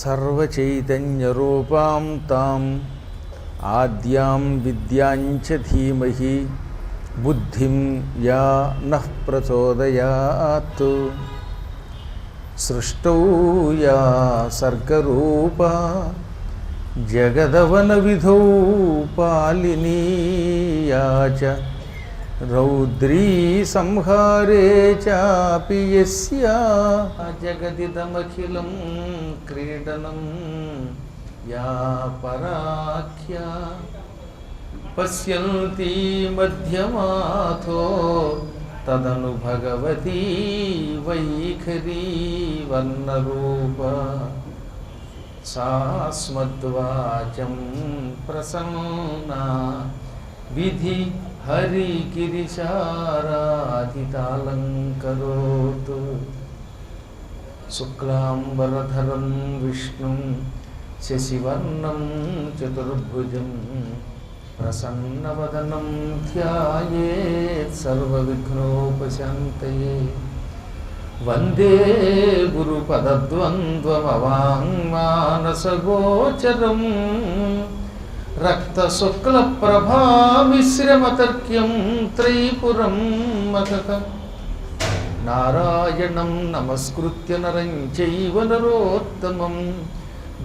సర్వచైతన్యరూపాం తాం ఆద్యాం విద్యాంచ ధీమహి బుద్ధిం యా నః ప్రచోదయాత్. సృష్టౌ యా సర్గరూపా జగదవన విధౌ పాలినీ యా చ రౌద్రీ సంహారే చాపి యస్యా జగదిదమఖిలం క్రీడనం యా పరాఖ్యా పశ్యంతి మధ్యమాథో తదను భగవతీ వైఖరీ వర్ణరూప సాస్మద్వాచం ప్రసన్నా విధి హరిగిరిచారాధితాలంకరోతు. శుక్లాంబరధరం విష్ణుం శశివర్ణం చతుర్భుజం ప్రసన్నవదనం ధ్యాయేత్ సర్వవిఘ్నోపశాంతయే. వందే గురుపదద్వంద్వమవాంగ్మానసగోచరం రక్తశుక్లప్రభామిశ్రమతర్క్యం త్రైపురం మఖః. నారాయణం నమస్కృత్య నరం చైవ నరోత్తమం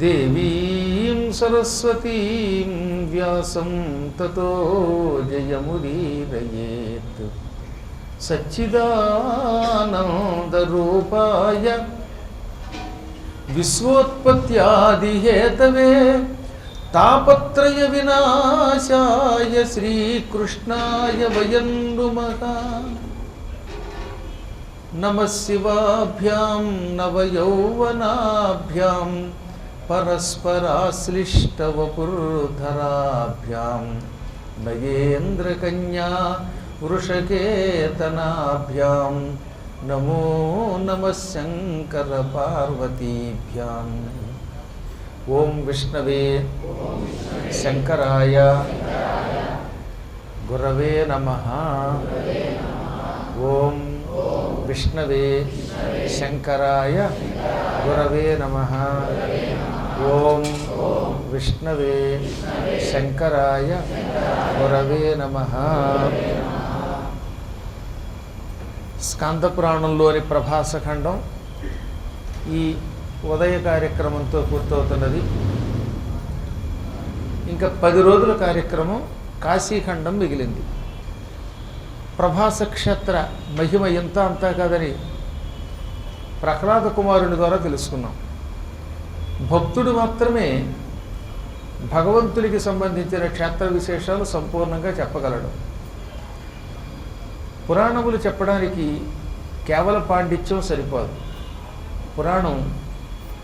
దేవీం సరస్వతీం వ్యాసం తతో జయముదీరయేత్. సచ్చిదానందరూపాయ విశ్వోత్పత్యాదిహేతవే తాపత్రయ వినాశాయ శ్రీకృష్ణాయ వయం నుమః. నమః శివాభ్యాం నవయౌవనాభ్యాం పరస్పరాశ్లిష్టవపుర్ధరాభ్యాం నగేంద్రకన్యా వృషకేతనాభ్యాం నమో నమః శంకర పార్వతీభ్యాం. ఓం విష్ణవే శంకరాయ గురవే నమః. ఓం విష్ణవే శంకరాయ గురవే నమః. ఓం విష్ణవే శంకరాయ గురవే నమః. స్కంద పురాణంలోని ప్రభాసఖండం ఈ ఉదయ కార్యక్రమంతో పూర్తవుతున్నది. ఇంకా 10 రోజుల కార్యక్రమం కాశీఖండం మిగిలింది. ప్రభాస క్షేత్ర మహిమ ఎంత అంతా కాదని ప్రహ్లాద కుమారుని ద్వారా తెలుసుకున్నాం. భక్తుడు మాత్రమే భగవంతుడికి సంబంధించిన క్షేత్ర విశేషాలు సంపూర్ణంగా చెప్పగలడు. పురాణములు చెప్పడానికి కేవల పాండిత్యం సరిపోదు. పురాణం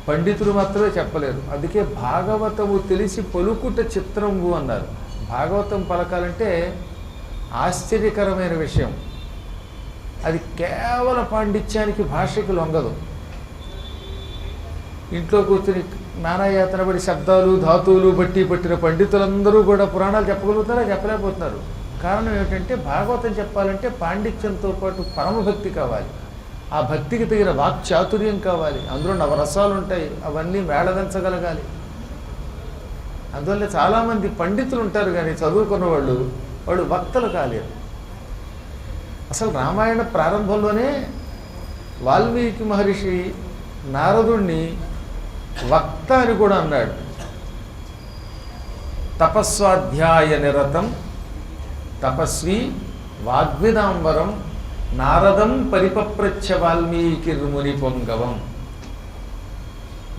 పండితులు మాత్రమే చెప్పలేరు. అందుకే భాగవతము తెలిసి పలుకుట చిత్రంబు అన్నారు. భాగవతం పలకాలంటే ఆశ్చర్యకరమైన విషయం. అది కేవల పాండిత్యానికి భాషకి లొంగదు. ఇంట్లో కూర్చుని నానాయాతన పడి శబ్దాలు ధాతువులు బట్టి పట్టిన పండితులందరూ కూడా పురాణాలు చెప్పగలుగుతారా? చెప్పలేకపోతున్నారు. కారణం ఏమిటంటే భాగవతం చెప్పాలంటే పాండిత్యంతో పాటు పరమభక్తి కావాలి. ఆ భక్తికి తగిన వాక్చాతుర్యం కావాలి. అందులో నవరసాలు ఉంటాయి. అవన్నీ మేళవించగలగాలి. అందువల్ల చాలామంది పండితులు ఉంటారు కానీ చదువుకున్న వాళ్ళు వక్తలు కాలేరు. అసలు రామాయణ ప్రారంభంలోనే వాల్మీకి మహర్షి నారదుణ్ణి వక్త అని కూడా అన్నాడు. తపస్వాధ్యాయ నిరతం తపస్వి వాగ్విదాంబరం నారదం పరిపప్రచ్ఛ వాల్మీకిర్ముని పొంగవం.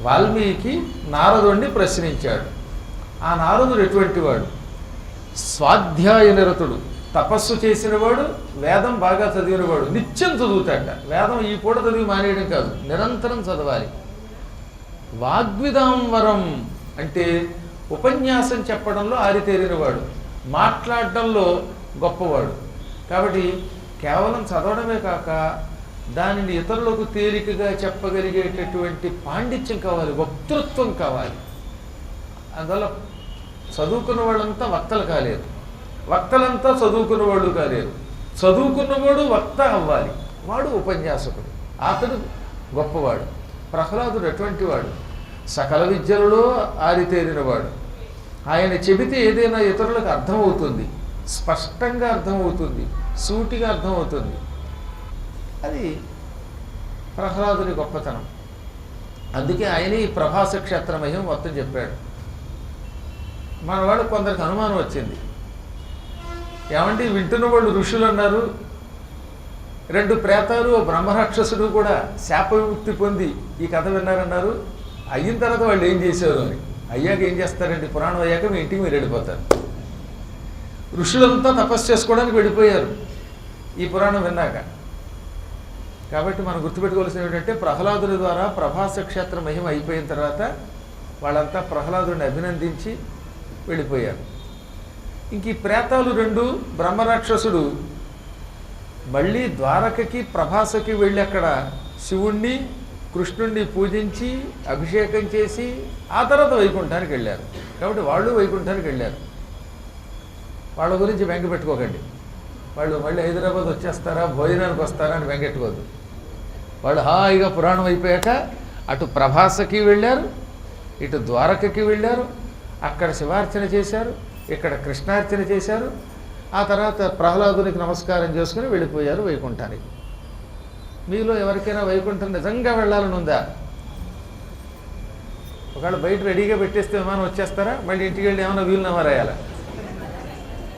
వాల్మీకి నారదుణ్ణి ప్రశ్నించాడు. ఆ నారదుడు ఎటువంటి వాడు? స్వాధ్యాయ నిరతుడు, తపస్సు చేసినవాడు, వేదం బాగా చదివినవాడు, నిత్యం చదువుతాడ. వేదం ఈ పూట చదివి మానేయడం కాదు, నిరంతరం చదవాలి. వాగ్విదాంబరం అంటే ఉపన్యాసం చెప్పడంలో ఆరితేరినవాడు, మాట్లాడడంలో గొప్పవాడు. కాబట్టి కేవలం చదవడమే కాక దానిని ఇతరులకు తేలికగా చెప్పగలిగేటటువంటి పాండిత్యం కావాలి, వక్తృత్వం కావాలి. అందువల్ల చదువుకున్న వాళ్ళంతా వక్తలు కాలేరు, వక్తలంతా చదువుకున్న వాళ్ళు కాలేరు. చదువుకున్నవాడు వక్త అవ్వాలి, వాడు ఉపన్యాసకుడు, అతడు గొప్పవాడు. ప్రహ్లాదుడు అటువంటి వాడు, సకల విద్యలలో ఆరితేరినవాడు. ఆయన చెబితే ఏదైనా ఇతరులకు అర్థమవుతుంది, స్పష్టంగా అర్థమవుతుంది, సూటిగా అర్థమవుతుంది. అది ప్రహ్లాదుని గొప్పతనం. అందుకే ఆయన ఈ ప్రభాస క్షేత్రమయం మొత్తం చెప్పాడు. మనవాడు కొందరికి అనుమానం వచ్చింది, ఏమంటే వింటున్న వాళ్ళు ఋషులు అన్నారు, 2 ప్రేతాలు బ్రహ్మరాక్షసుడు కూడా శాప విముక్తి పొంది ఈ కథ విన్నారన్నారు, అయిన తర్వాత వాళ్ళు ఏం చేశారు అని. అయ్యాక ఏం చేస్తారండి, పురాణం అయ్యాక మీ ఇంటికి మీరు వెళ్ళిపోతారు. ఋషులంతా తపస్సు చేసుకోవడానికి వెళ్ళిపోయారు ఈ పురాణం విన్నాక. కాబట్టి మనం గుర్తుపెట్టుకోవాల్సింది ఏంటంటే, ప్రహ్లాదుని ద్వారా ప్రభాస క్షేత్ర మహిమ అయిపోయిన తర్వాత వాళ్ళంతా ప్రహ్లాదుని అభినందించి వెళ్ళిపోయారు. ఇంక ఈ ప్రేతాలు 2 బ్రహ్మరాక్షసుడు మళ్ళీ ద్వారకకి ప్రభాసకి వెళ్ళి అక్కడ శివుణ్ణి కృష్ణుణ్ణి పూజించి అభిషేకం చేసి ఆ తర్వాత వైకుంఠానికి వెళ్ళారు. కాబట్టి వాళ్ళు వైకుంఠానికి వెళ్ళారు. వాళ్ళ గురించి బెంగ పెట్టుకోకండి, వాళ్ళు మళ్ళీ హైదరాబాద్ వచ్చేస్తారా భోజనానికి వస్తారా అని బెంగెట్టుకోవద్దు. వాళ్ళు హాయిగా పురాణం అయిపోయాక అటు ప్రభాసకి వెళ్ళారు, ఇటు ద్వారకకి వెళ్ళారు, అక్కడ శివార్చన చేశారు, ఇక్కడ కృష్ణార్చన చేశారు. ఆ తర్వాత ప్రహ్లాదునికి నమస్కారం చేసుకుని వెళ్ళిపోయారు వైకుంఠానికి. మీలో ఎవరికైనా వైకుంఠం నిజంగా వెళ్ళాలని ఉందా? ఒకవేళ బయట రెడీగా పెట్టేస్తే విమానం వచ్చేస్తారా? మళ్ళీ ఇంటికి వెళ్ళి ఏమైనా వీలునామా రాయాలా?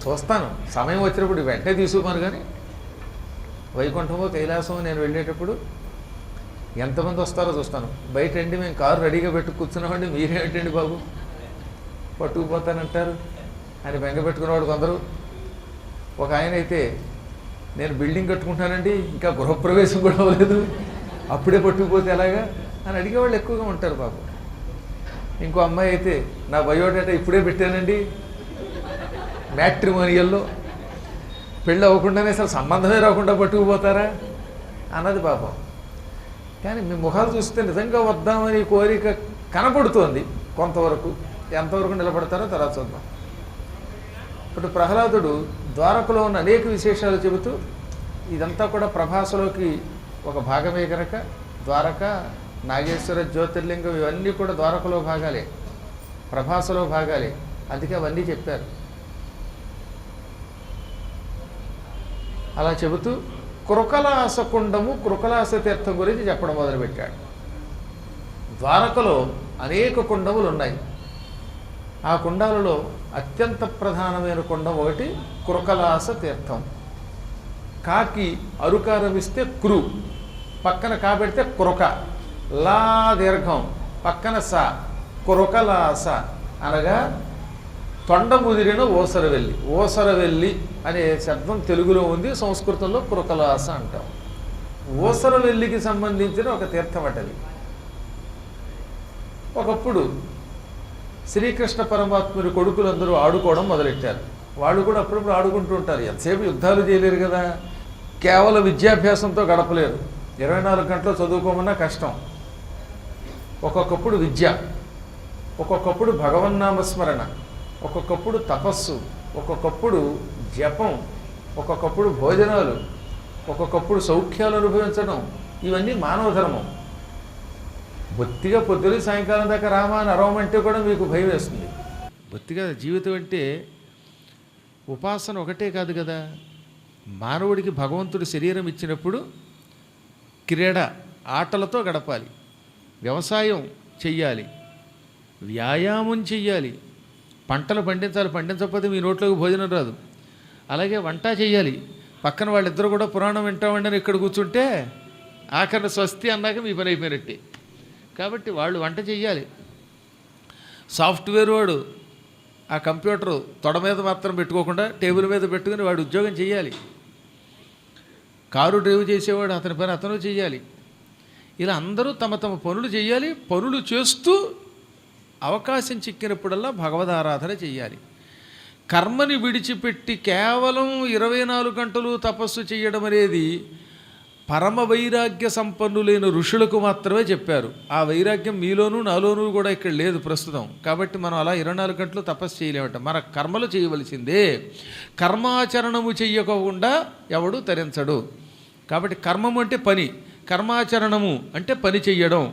చూస్తాను, సమయం వచ్చినప్పుడు వెంటనే తీసుకోను. కానీ వైకుంఠమో కైలాసమో నేను వెళ్ళేటప్పుడు ఎంతమంది వస్తారో చూస్తాను. బయట అండి మేము కారు రెడీగా పెట్టు కూర్చున్నామండి, మీరేమిటండి బాబు పట్టుకుపోతానంటారు అని బెంగ పెట్టుకునేవాడు కొందరు. ఒక ఆయన అయితే నేను బిల్డింగ్ కట్టుకుంటానండి, ఇంకా గృహప్రవేశం కూడా అవ్వలేదు, అప్పుడే పట్టుకుపోతే ఎలాగా అని అడిగేవాళ్ళు ఎక్కువగా ఉంటారు పాపం. ఇంకో అమ్మాయి అయితే నా బయోడేటా ఇప్పుడే పెట్టానండి, మ్యాట్రిమోనియల్లో పెళ్ళి అవ్వకుండానే అసలు సంబంధమే రాకుండా పట్టుకుపోతారా అన్నది పాపం. కానీ మీ ముఖాలు చూస్తే నిజంగా వద్దామని కోరిక కనపడుతోంది కొంతవరకు. ఎంతవరకు నిలబడతారో తర్వాత చూద్దాం. ఇప్పుడు ప్రహ్లాదుడు ద్వారకలో ఉన్న అనేక విశేషాలు చెబుతూ, ఇదంతా కూడా ప్రభాసలోకి ఒక భాగమే కనుక ద్వారక, నాగేశ్వర జ్యోతిర్లింగం ఇవన్నీ కూడా ద్వారకలో భాగాలే, ప్రభాసలో భాగాలే. అందుకే అవన్నీ చెప్పారు. అలా చెబుతూ కృకలాస కుండము, కృకలాస తీర్థం గురించి చెప్పడం మొదలుపెట్టాడు. ద్వారకలో అనేక కుండములు ఉన్నాయి. ఆ కుండాలలో అత్యంత ప్రధానమైన కుండం ఒకటి కృకలాస తీర్థం. కాకి అరుకారమిస్తే కృ, పక్కన కాబెడితే కృక, లా దీర్ఘం, పక్కన స, కృకలాస అనగా తొండ ముదిరిన ఓసరవెల్లి. ఓసరవెల్లి అనే శబ్దం తెలుగులో ఉంది, సంస్కృతంలో కృకలాస అంటాం. ఓసరవెల్లికి సంబంధించిన ఒక తీర్థం అటది. ఒకప్పుడు శ్రీకృష్ణ పరమాత్ముని కొడుకులందరూ ఆడుకోవడం మొదలెట్టారు. వాళ్ళు కూడా అప్పుడప్పుడు ఆడుకుంటూ ఉంటారు. ఎంతసేపు యుద్ధాలు చేయలేరు కదా, కేవలం విద్యాభ్యాసంతో గడపలేరు. 24 గంటలు చదువుకోమన్నా కష్టం. ఒక్కొక్కప్పుడు విద్య, ఒక్కొక్కప్పుడు భగవన్నామస్మరణ, ఒక్కొక్కప్పుడు తపస్సు, ఒక్కొక్కప్పుడు జపం, ఒక్కొక్కప్పుడు భోజనాలు, ఒక్కొక్కప్పుడు సౌఖ్యాలు అనుభవించడం. ఇవన్నీ మానవ ధర్మం. బొత్తిగా పొద్దున సాయంకాలం దాకా రామా అని అరవమంటే కూడా మీకు భయం వేస్తుంది. బొత్తిగా జీవితం అంటే ఉపాసన ఒకటే కాదు కదా. మానవుడికి భగవంతుడు శరీరం ఇచ్చినప్పుడు క్రీడ, ఆటలతో గడపాలి, వ్యవసాయం చెయ్యాలి, వ్యాయామం చెయ్యాలి, పంటలు పండించాలి, పండించకపోతే మీ నోట్లోకి భోజనం రాదు. అలాగే వంట చెయ్యాలి. పక్కన వాళ్ళిద్దరూ కూడా పురాణం వింటామండి అని ఇక్కడ కూర్చుంటే ఆఖరిన స్వస్తి అన్నాక మీ పని అయిపోయినట్టే. కాబట్టి వాళ్ళు వంట చెయ్యాలి. సాఫ్ట్వేర్ వాడు ఆ కంప్యూటర్ తొడ మీద మాత్రం పెట్టుకోకుండా టేబుల్ మీద పెట్టుకుని వాడు ఉద్యోగం చేయాలి. కారు డ్రైవ్ చేసేవాడు అతని పని అతను చెయ్యాలి. ఇలా అందరూ తమ తమ పనులు చెయ్యాలి. పనులు చేస్తూ అవకాశం చిక్కినప్పుడల్లా భగవద్ ఆరాధన చెయ్యాలి. కర్మని విడిచిపెట్టి కేవలం 24 గంటలు తపస్సు చేయడం అనేది పరమ వైరాగ్య సంపన్నులైన ఋషులకు మాత్రమే చెప్పారు. ఆ వైరాగ్యం మీలోనూ నాలోనూ కూడా ఇక్కడ లేదు ప్రస్తుతం. కాబట్టి మనం అలా 24 గంటలు తపస్సు చేయలేమట. మన కర్మలు చేయవలసిందే. కర్మాచరణము చెయ్యకుండా ఎవడు తరించడు. కాబట్టి కర్మము అంటే పని, కర్మాచరణము అంటే పని చెయ్యడం.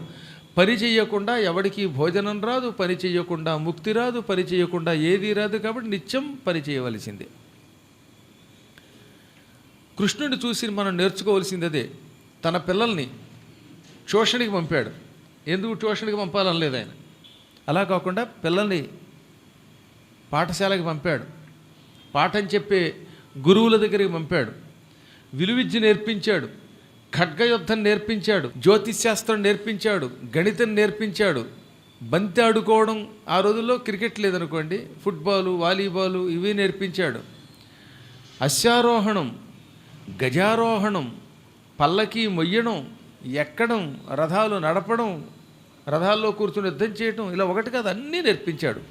పని చెయ్యకుండా ఎవడికి భోజనం రాదు, పని చెయ్యకుండా ముక్తి రాదు, పని చెయ్యకుండా ఏదీ రాదు. కాబట్టి నిత్యం పని చేయవలసిందే. కృష్ణుడిని చూసి మనం నేర్చుకోవాల్సింది అదే. తన పిల్లల్ని ట్యూషన్కి పంపాడు. ఎందుకు ట్యూషన్కి పంపాలని లేదు ఆయన. అలా కాకుండా పిల్లల్ని పాఠశాలకి పంపాడు. పాఠం చెప్పే గురువుల దగ్గరికి పంపాడు. విలువిద్య నేర్పించాడు, ఖడ్గయుద్ధం నేర్పించాడు, జ్యోతిశాస్త్రం నేర్పించాడు, గణితం నేర్పించాడు, బంతి ఆడుకోవడం. ఆ రోజుల్లో క్రికెట్ లేదనుకోండి, ఫుట్బాలు, వాలీబాలు ఇవి నేర్పించాడు. అశ్వారోహణం, గజారోహణం, పల్లకి మొయ్యడం, ఎక్కడం, రథాలు నడపడం, రథాల్లో కూర్చుని యుద్ధం చేయటం, ఇలా ఒకటి కాదు అన్నీ నేర్పించాడు.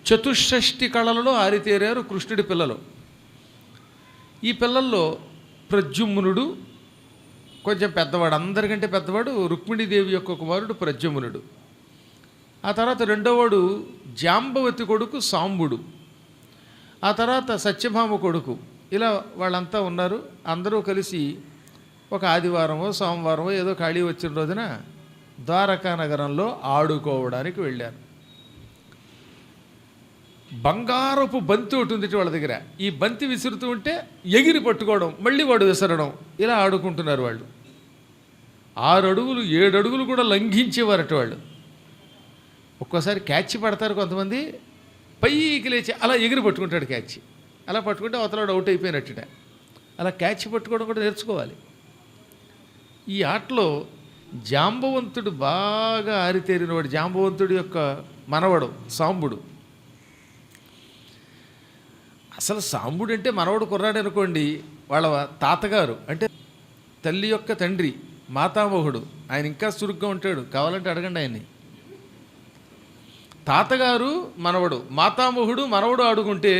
చతుషష్ఠి కళలలో ఆరితేరారు కృష్ణుడి పిల్లలు. ఈ పిల్లల్లో ప్రద్యుమ్నుడు కొంచెం పెద్దవాడు, అందరికంటే పెద్దవాడు రుక్మిణీదేవి యొక్క కుమారుడు ప్రద్యుమ్నుడు. ఆ తర్వాత రెండోవాడు జాంబవతి కొడుకు సాంబుడు. ఆ తర్వాత సత్యభామ కొడుకు. ఇలా వాళ్ళంతా ఉన్నారు. అందరూ కలిసి ఒక ఆదివారమో సోమవారమో ఏదో ఖాళీ వచ్చిన రోజున ద్వారకా నగరంలో ఆడుకోవడానికి వెళ్ళారు. బంగారపు బంతి ఒకటి ఉంది వాళ్ళ దగ్గర. ఈ బంతి విసురుతూ ఉంటే ఎగిరి పట్టుకోవడం, మళ్ళీ వాడు విసరడం, ఇలా ఆడుకుంటున్నారు వాళ్ళు. 6 అడుగులు 7 అడుగులు కూడా లంఘించేవారట వాళ్ళు. ఒక్కోసారి క్యాచ్ పడతారు కొంతమంది, పైకి లేచి అలా ఎగిరి పట్టుకుంటాడు క్యాచ్. అలా పట్టుకుంటే అవతలాడు అవుట్ అయిపోయినట్టుట. అలా క్యాచ్ పట్టుకోవడం కూడా నేర్చుకోవాలి. ఈ ఆటలో జాంబవంతుడు బాగా ఆరితేరినవాడు. జాంబవంతుడి యొక్క మనవడు సాంబుడు. అసలు సాంబుడు అంటే మనవడు కుర్రాడు అనుకోండి, వాళ్ళ తాతగారు అంటే తల్లి యొక్క తండ్రి మాతామహుడు, ఆయన ఇంకా చురుగ్గా ఉంటాడు. కావాలంటే అడగండి ఆయన్ని. తాతగారు మనవడు, మాతామహుడు మనవడు ఆడుకుంటే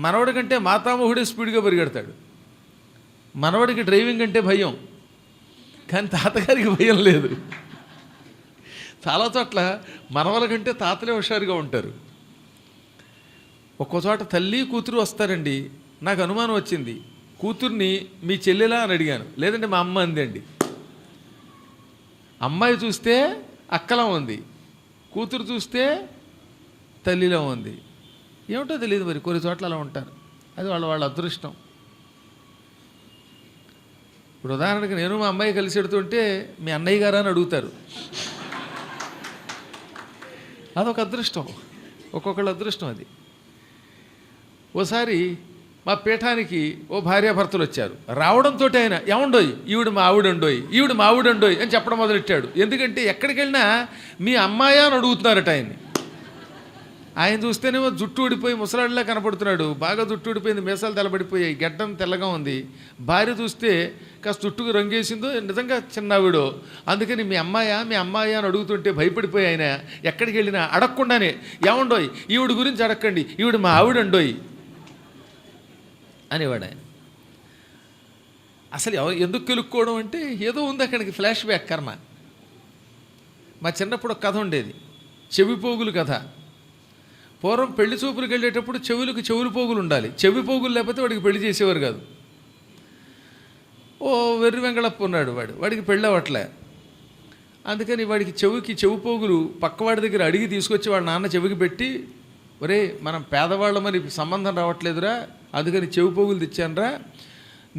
మనవడి కంటే మాతామహుడే స్పీడ్గా పరిగెడతాడు. మనవడికి డ్రైవింగ్ అంటే భయం, కానీ తాతగారికి భయం లేదు. చాలా చోట్ల మనవల కంటే తాతలే హుషారుగా ఉంటారు. ఒక్కో చోట తల్లి కూతురు వస్తారండి. నాకు అనుమానం వచ్చింది, కూతుర్ని మీ చెల్లెలా అని అడిగాను. లేదంటే మా అమ్మ అందండి. అమ్మాయి చూస్తే అక్కలా ఉంది, కూతురు చూస్తే తల్లిలో ఉంది. ఏమిటో తెలియదు మరి, కొన్ని చోట్ల అలా ఉంటారు. అది వాళ్ళ అదృష్టం. ఇప్పుడు ఉదాహరణకి నేను మా అమ్మాయి కలిసి ఎడుతుంటే మీ అన్నయ్య గారా అని అడుగుతారు. అదొక అదృష్టం, ఒక్కొక్కళ్ళ అదృష్టం అది. ఓసారి మా పీఠానికి ఓ భార్యాభర్తలు వచ్చారు. రావడంతో ఆయన ఏమండోయ్ ఈవిడ మా ఆవిడండోయ్, ఈవిడ మా ఆవిడండోయ్ అని చెప్పడం మొదలెట్టాడు. ఎందుకంటే ఎక్కడికి వెళ్ళినా మీ అమ్మాయా అని అడుగుతున్నారట ఆయన్ని. ఆయన చూస్తేనేమో జుట్టు ఊడిపోయి ముసలాడిలా కనపడుతున్నాడు. బాగా జుట్టు ఊడిపోయింది, మీసాలు తెల్లబడిపోయాయి, గడ్డం తెల్లగా ఉంది. భార్య చూస్తే కాస్త జుట్టుకు రంగేసిందో, నిజంగా చిన్నవిడో. అందుకని మీ అమ్మాయా అని అడుగుతుంటే భయపడిపోయి ఆయన ఎక్కడికి వెళ్ళినా అడగకుండానే ఏమండోయ్ ఈవిడ గురించి అడగండి, ఈవిడ మా ఆవిడండోయ్ అనేవాడు ఆయన. అసలు ఎందుకు కెలుక్కోవడం అంటే ఏదో ఉంది అక్కడికి, ఫ్లాష్ బ్యాక్ కర్మ. మా చిన్నప్పుడు ఒక కథ ఉండేది, చెవిపోగులు కథ. పూర్వం పెళ్లి చూపులకు వెళ్ళేటప్పుడు చెవులు పోగులు ఉండాలి. చెవి పోగులు లేకపోతే వాడికి పెళ్లి చేసేవారు కాదు. ఓ వెర్రి వెంగళప్ప ఉన్నాడు, వాడికి పెళ్ళి అవ్వట్లే. అందుకని వాడికి చెవి పోగులు పక్కవాడి దగ్గర అడిగి తీసుకొచ్చి వాడి నాన్న చెవికి పెట్టి, ఒరే మనం పేదవాళ్ళమని సంబంధం రావట్లేదురా, అందుకని చెవి పోగులు తెచ్చానరా,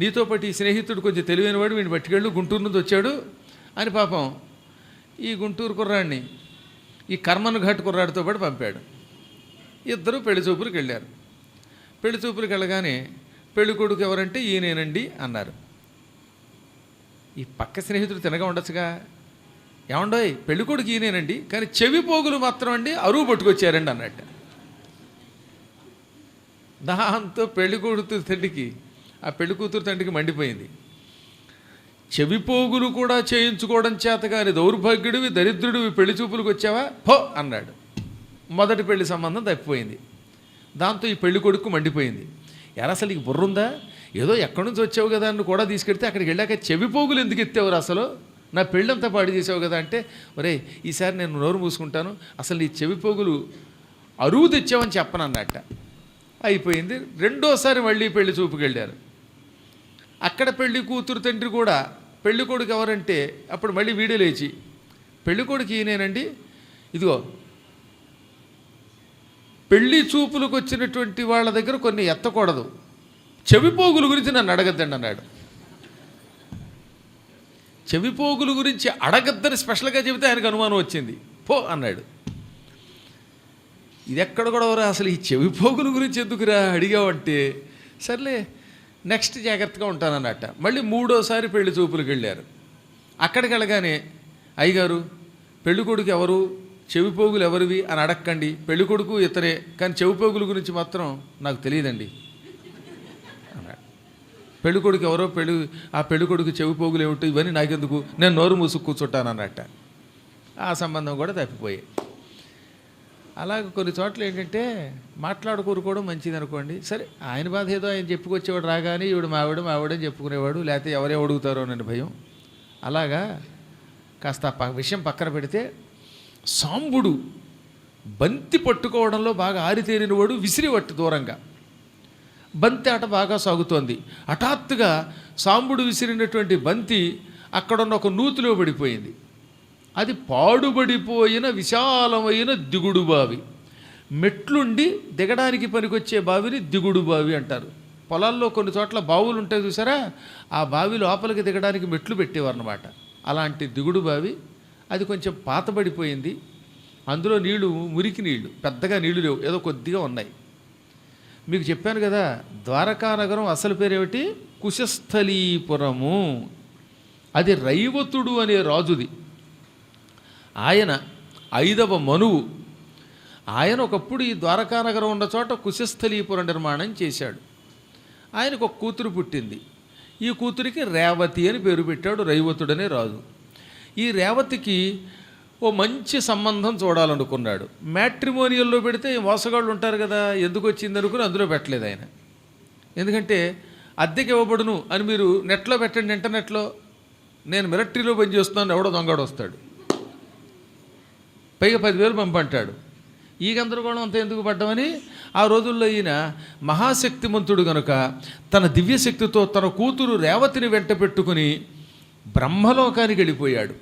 నీతో పాటు ఈ స్నేహితుడు కొంచెం తెలివైన వాడు, వీడిని పట్టుకెళ్ళు, గుంటూరు నుంచి వచ్చాడు అని పాపం ఈ గుంటూరు కుర్రాడిని ఈ కర్మను ఘాట్ కుర్రాడితో పాటు పంపాడు. ఇద్దరు పెళ్లి చూపులకు వెళ్ళారు. పెళ్లి చూపులకు వెళ్ళగానే పెళ్లి కొడుకు ఎవరంటే ఈయనేనండి అన్నారు. ఈ పక్క స్నేహితుడు తినగా ఉండొచ్చుగా, ఏమండోయ్ పెళ్లి కొడుకు ఈయనేనండి, కానీ చెవి పోగులు మాత్రం అండి అరువు పట్టుకొచ్చారండి అన్నట్టు. దాంతో పెళ్లి కొడుకు తండ్రికి ఆ పెళ్లి కూతురు తండ్రికి మండిపోయింది. చెవిపోగులు కూడా చేయించుకోవడం చేత కానీ దౌర్భాగ్యుడివి దరిద్రుడివి పెళ్లి చూపులకు వచ్చావా పో అన్నాడు. మొదటి పెళ్లి సంబంధం తప్పిపోయింది. దాంతో ఈ పెళ్లి కొడుకు మండిపోయింది. ఎరా అసలు నీకు బుర్ర ఉందా? ఏదో ఎక్కడి నుంచి వచ్చావు కదా అని కూడా తీసుకెడితే అక్కడికి వెళ్ళాక చెవిపోగులు ఎందుకు ఎత్తేవారు అసలు? నా పెళ్ళంతా పాడు చేసావు కదా అంటే, ఒరే ఈసారి నేను నోరు మూసుకుంటాను, అసలు నీ చెవిపోగులు అరువు తెచ్చావని చెప్పనన్నట్ట. అయిపోయింది. రెండోసారి మళ్ళీ పెళ్లి చూపుకి వెళ్ళారు. అక్కడ పెళ్లి కూతురు తండ్రి కూడా పెళ్లి కొడుకు ఎవరంటే అప్పుడు మళ్ళీ వీడియో లేచి, పెళ్లి కొడుకు ఈయనేనండి, ఇదిగో పెళ్లి చూపులకు వచ్చినటువంటి వాళ్ళ దగ్గర కొన్ని ఎత్తకూడదు, చెవిపోగుల గురించి నన్ను అడగద్దండి అన్నాడు. చెవిపోగుల గురించి అడగద్దని స్పెషల్గా చెబితే ఆయనకు అనుమానం వచ్చింది. పో అన్నాడు. ఇది ఎక్కడ కూడా అసలు ఈ చెవిపోగుల గురించి ఎందుకురా అడిగావంటే, సర్లే నెక్స్ట్ జాగ్రత్తగా ఉంటానన్నట్ట. మళ్ళీ మూడోసారి పెళ్లి చూపులకు వెళ్ళారు. అక్కడికి వెళ్ళగానే, అయ్యగారు పెళ్ళికొడుకు ఎవరు, చెవిపోగులు ఎవరివి అని అడక్కండి, పెళ్ళికొడుకు ఇతరే, కానీ చెవిపోగుల గురించి మాత్రం నాకు తెలియదండి అన్నాడు. పెళ్ళికొడుకు ఎవరో, ఆ పెళ్ళికొడుకు చెవిపోగులు ఏమిటో ఇవన్నీ నాకెందుకు, నేను నోరు మూసుకు కూర్చుంటానన్నట్ట. ఆ సంబంధం కూడా తప్పిపోయాయి. అలాగే కొన్ని చోట్ల ఏంటంటే మాట్లాడుకోరుకోవడం మంచిది అనుకోండి, సరే ఆయన బాధ ఏదో ఆయన చెప్పుకొచ్చేవాడు రాగానే ఈవిడ మావిడని చెప్పుకునేవాడు, లేకపోతే ఎవరే అడుగుతారో అని భయం. అలాగా కాస్త విషయం పక్కన పెడితే, సాంబుడు బంతి పట్టుకోవడంలో బాగా ఆరితేరినవాడు విసిరివట్టు దూరంగా. బంతి ఆట బాగా సాగుతోంది. హఠాత్తుగా సాంబుడు విసిరినటువంటి బంతి అక్కడున్న ఒక నూతిలో పడిపోయింది. అది పాడుబడిపోయిన విశాలమైన దిగుడు బావి. మెట్లుండి దిగడానికి పనికొచ్చే బావిని దిగుడు బావి అంటారు. పొలాల్లో కొన్ని చోట్ల బావులు ఉంటాయి చూసారా, ఆ బావి లోపలికి దిగడానికి మెట్లు పెట్టేవారు అన్నమాట. అలాంటి దిగుడు బావి. అది కొంచెం పాతబడిపోయింది. అందులో నీళ్లు మురికి నీళ్లు, పెద్దగా నీళ్లు లేవు, ఏదో కొద్దిగా ఉన్నాయి. మీకు చెప్పాను కదా, ద్వారకా నగరం అసలు పేరేమిటి? కుశస్థలీపురము. అది రైవతుడు అనే రాజుది. ఆయన 5వ మనువు. ఆయన ఒకప్పుడు ఈ ద్వారకానగరం ఉన్న చోట కుశస్థలీపురం నిర్మాణం చేశాడు. ఆయనకు ఒక కూతురు పుట్టింది. ఈ కూతురికి రేవతి అని పేరు పెట్టాడు రైవతుడనే రాజు. ఈ రేవతికి ఓ మంచి సంబంధం చూడాలనుకున్నాడు. మ్యాట్రిమోనియల్లో పెడితే మోసగాళ్ళు ఉంటారు కదా, ఎందుకు వచ్చింది అనుకుని అందులో పెట్టలేదు ఆయన. ఎందుకంటే అద్దెకి ఇవ్వబడును అని మీరు నెట్లో పెట్టండి, ఇంటర్నెట్లో, నేను మిలిటరీలో పనిచేస్తున్నాను ఎవడో దొంగడు వస్తాడు, పైగా 10,000 పంపంటాడు. ఈ గందరగోళం అంతా ఎందుకు పడ్డామని ఆ రోజుల్లో ఈయన మహాశక్తిమంతుడు కనుక తన దివ్యశక్తితో తన కూతురు రేవతిని వెంట పెట్టుకుని బ్రహ్మలోకానికి వెళ్ళిపోయాడు.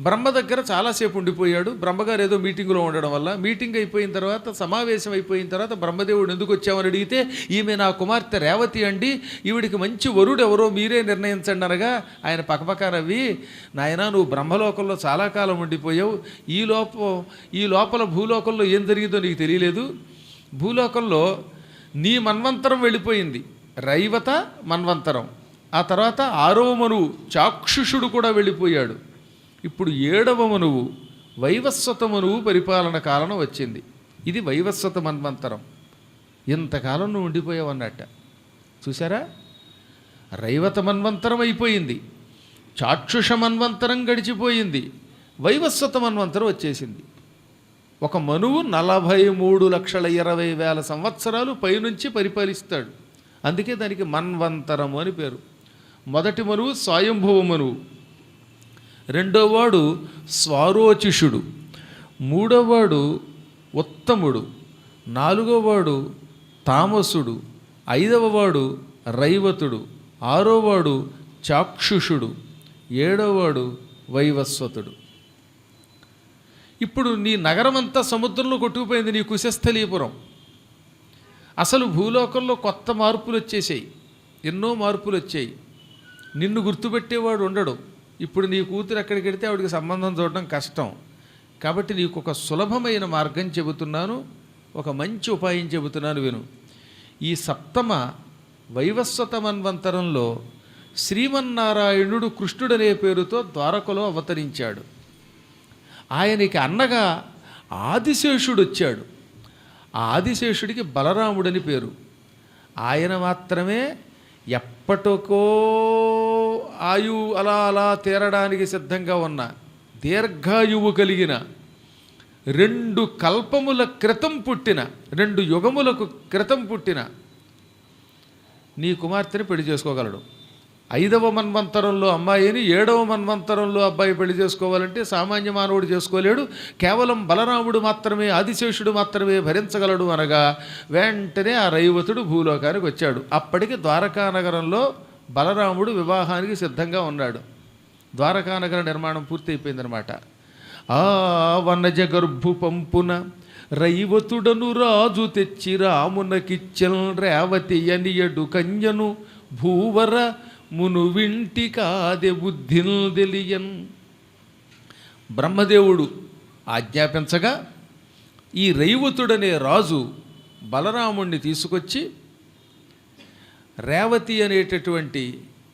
బ్రహ్మ దగ్గర చాలాసేపు ఉండిపోయాడు. బ్రహ్మగారు ఏదో మీటింగులో ఉండడం వల్ల, మీటింగ్ అయిపోయిన తర్వాత, సమావేశం అయిపోయిన తర్వాత బ్రహ్మదేవుడు ఎందుకు వచ్చామని అడిగితే, ఈమె నా కుమార్తె రేవతి అండి, ఈవిడికి మంచి వరుడు ఎవరో మీరే నిర్ణయించండి అనగా ఆయన పక్కపక్క నవ్వి, నాయనా నువ్వు బ్రహ్మలోకంలో చాలా కాలం ఉండిపోయావు, ఈ లోపల భూలోకంలో ఏం జరిగిందో నీకు తెలియలేదు. భూలోకంలో నీ మన్వంతరం వెళ్ళిపోయింది, రైవత మన్వంతరం. ఆ తర్వాత 6వ మనువు చాక్షుషుడు కూడా వెళ్ళిపోయాడు. ఇప్పుడు 7వ మనువు వైవస్వత మనువు పరిపాలన కాలం వచ్చింది. ఇది వైవస్వత మన్వంతరం. ఇంతకాలం నువ్వు ఉండిపోయావు అన్నట్ట. చూసారా, రైవత మన్వంతరం అయిపోయింది, చాక్షుష మన్వంతరం గడిచిపోయింది, వైవస్వత మన్వంతరం వచ్చేసింది. ఒక మనువు 43,20,000 సంవత్సరాలు పైనుంచి పరిపాలిస్తాడు. అందుకే దానికి మన్వంతరము అని పేరు. మొదటి మనువు స్వయంభువ మనువు, రెండోవాడు స్వారోచిషుడు, మూడోవాడు ఉత్తముడు, 4వవాడు తామసుడు, 5వవాడు రైవతుడు, 6వవాడు చాక్షుషుడు, 7వవాడు వైవస్వతుడు. ఇప్పుడు నీ నగరమంతా సముద్రంలో కొట్టుకుపోయింది, నీ కుశస్థలీపురం. అసలు భూలోకంలో కొత్త మార్పులు వచ్చేసాయి, ఎన్నో మార్పులు వచ్చాయి. నిన్ను గుర్తుపెట్టేవాడు ఉండడు. ఇప్పుడు నీ కూతురు ఎక్కడికి వెడితే ఆవిడికి సంబంధం చూడడం కష్టం. కాబట్టి నీకు ఒక సులభమైన మార్గం చెబుతున్నాను, ఒక మంచి ఉపాయం చెబుతున్నాను, విను. ఈ 7వ వైవస్వత మన్వంతరంలో శ్రీమన్నారాయణుడు కృష్ణుడనే పేరుతో ద్వారకలో అవతరించాడు. ఆయనకి అన్నగా ఆదిశేషుడు వచ్చాడు. ఆ ఆదిశేషుడికి బలరాముడని పేరు. ఆయన మాత్రమే ఎప్పటికో అలా తీరడానికి సిద్ధంగా ఉన్న దీర్ఘాయువు కలిగిన 2 కల్పముల క్రితం పుట్టిన 2 యుగములకు క్రితం పుట్టిన నీ కుమార్తెని పెళ్లి చేసుకోగలడు. 5వ మన్వంతరంలో అమ్మాయిని 7వ మన్వంతరంలో అబ్బాయి పెళ్లి చేసుకోవాలంటే సామాన్య మానవుడు చేసుకోలేడు. కేవలం బలరాముడు మాత్రమే, ఆదిశేషుడు మాత్రమే భరించగలడు అనగా వెంటనే ఆ రైవతుడు భూలోకానికి వచ్చాడు. అప్పటికి ద్వారకానగరంలో బలరాముడు వివాహానికి సిద్ధంగా ఉన్నాడు. ద్వారకానగర నిర్మాణం పూర్తయిపోయిందనమాట. ఆ వనజ గర్భు పంపున రైవతుడను రాజు తెచ్చి రామునకిచ్చల్ రేవతి అనియడు కన్యను భూవర మును వింటి కాదె బుద్ధిల్ తెలియన్. బ్రహ్మదేవుడు ఆజ్ఞాపించగా ఈ రైవతుడనే రాజు బలరాముణ్ణి తీసుకొచ్చి రేవతి అనేటటువంటి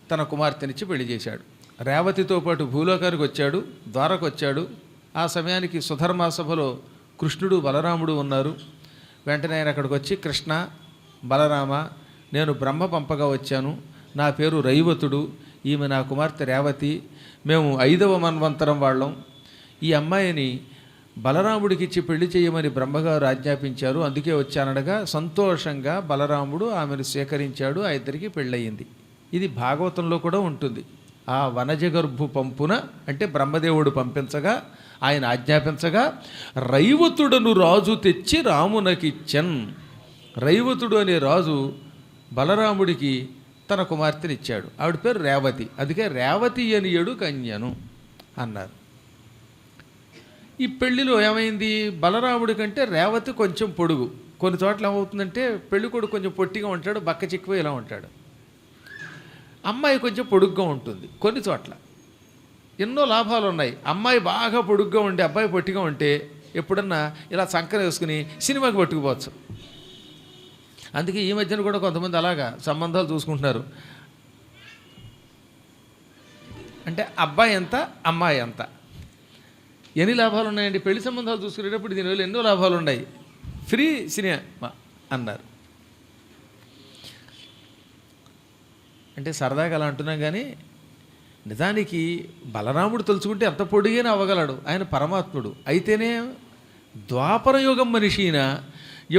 తన కుమార్తెనిచ్చి పెళ్లి చేశాడు. రేవతితో పాటు భూలోకానికి వచ్చాడు, ద్వారకు వచ్చాడు. ఆ సమయానికి సుధర్మా సభలో కృష్ణుడు బలరాముడు ఉన్నారు. వెంటనే ఆయన అక్కడికి వచ్చి, కృష్ణ బలరామ, నేను బ్రహ్మ పంపగా వచ్చాను. నా పేరు రైవతుడు, ఈమె నా కుమార్తె రేవతి. మేము 5వ మన్వంతరం వాళ్ళం. ఈ అమ్మాయిని బలరాముడికి ఇచ్చి పెళ్లి చేయమని బ్రహ్మగారు ఆజ్ఞాపించారు, అందుకే వచ్చానడగా సంతోషంగా బలరాముడు ఆమెను స్వీకరించాడు. ఆ ఇద్దరికి పెళ్ళయింది. ఇది భాగవతంలో కూడా ఉంటుంది. ఆ వనజగర్భు పంపున అంటే బ్రహ్మదేవుడు పంపించగా, ఆయన ఆజ్ఞాపించగా రైవతుడను రాజు తెచ్చి రామునకిచ్చన్. రైవతుడు అనే రాజు బలరాముడికి తన కుమార్తెనిచ్చాడు. ఆవిడ పేరు రేవతి. అందుకే రేవతి అనియడు కన్యను అన్నారు. ఈ పెళ్లిలో ఏమైంది, బలరాముడి కంటే రేవతి కొంచెం పొడుగు. కొన్ని చోట్ల ఏమవుతుందంటే పెళ్లి కొడుకు కొంచెం పొట్టిగా ఉంటాడు, బక్క చిక్కువ ఇలా ఉంటాడు. అమ్మాయి కొంచెం పొడుగ్గా ఉంటుంది. కొన్ని చోట్ల ఎన్నో లాభాలు ఉన్నాయి. అమ్మాయి బాగా పొడుగ్గా ఉండి అబ్బాయి పొట్టిగా ఉంటే ఎప్పుడన్నా ఇలా సంకర వేసుకుని సినిమాకి పట్టుకుపోవచ్చు. అందుకే ఈ మధ్యన కూడా కొంతమంది అలాగా సంబంధాలు చూసుకుంటున్నారు. అంటే అబ్బాయి ఎంత, అమ్మాయి ఎంత, ఎన్ని లాభాలు ఉన్నాయండి పెళ్లి సంబంధాలు చూసుకునేటప్పుడు. దీనివల్ల ఎన్నో లాభాలు ఉన్నాయి. ఫ్రీ సినిమా అన్నారు. అంటే సరదాగా అలా అంటున్నాం కానీ నిజానికి బలరాముడు తలుచుకుంటే ఎంత పొడిగానే అవ్వగలడు. ఆయన పరమాత్ముడు. అయితేనే ద్వాపరయుగం మనిషిన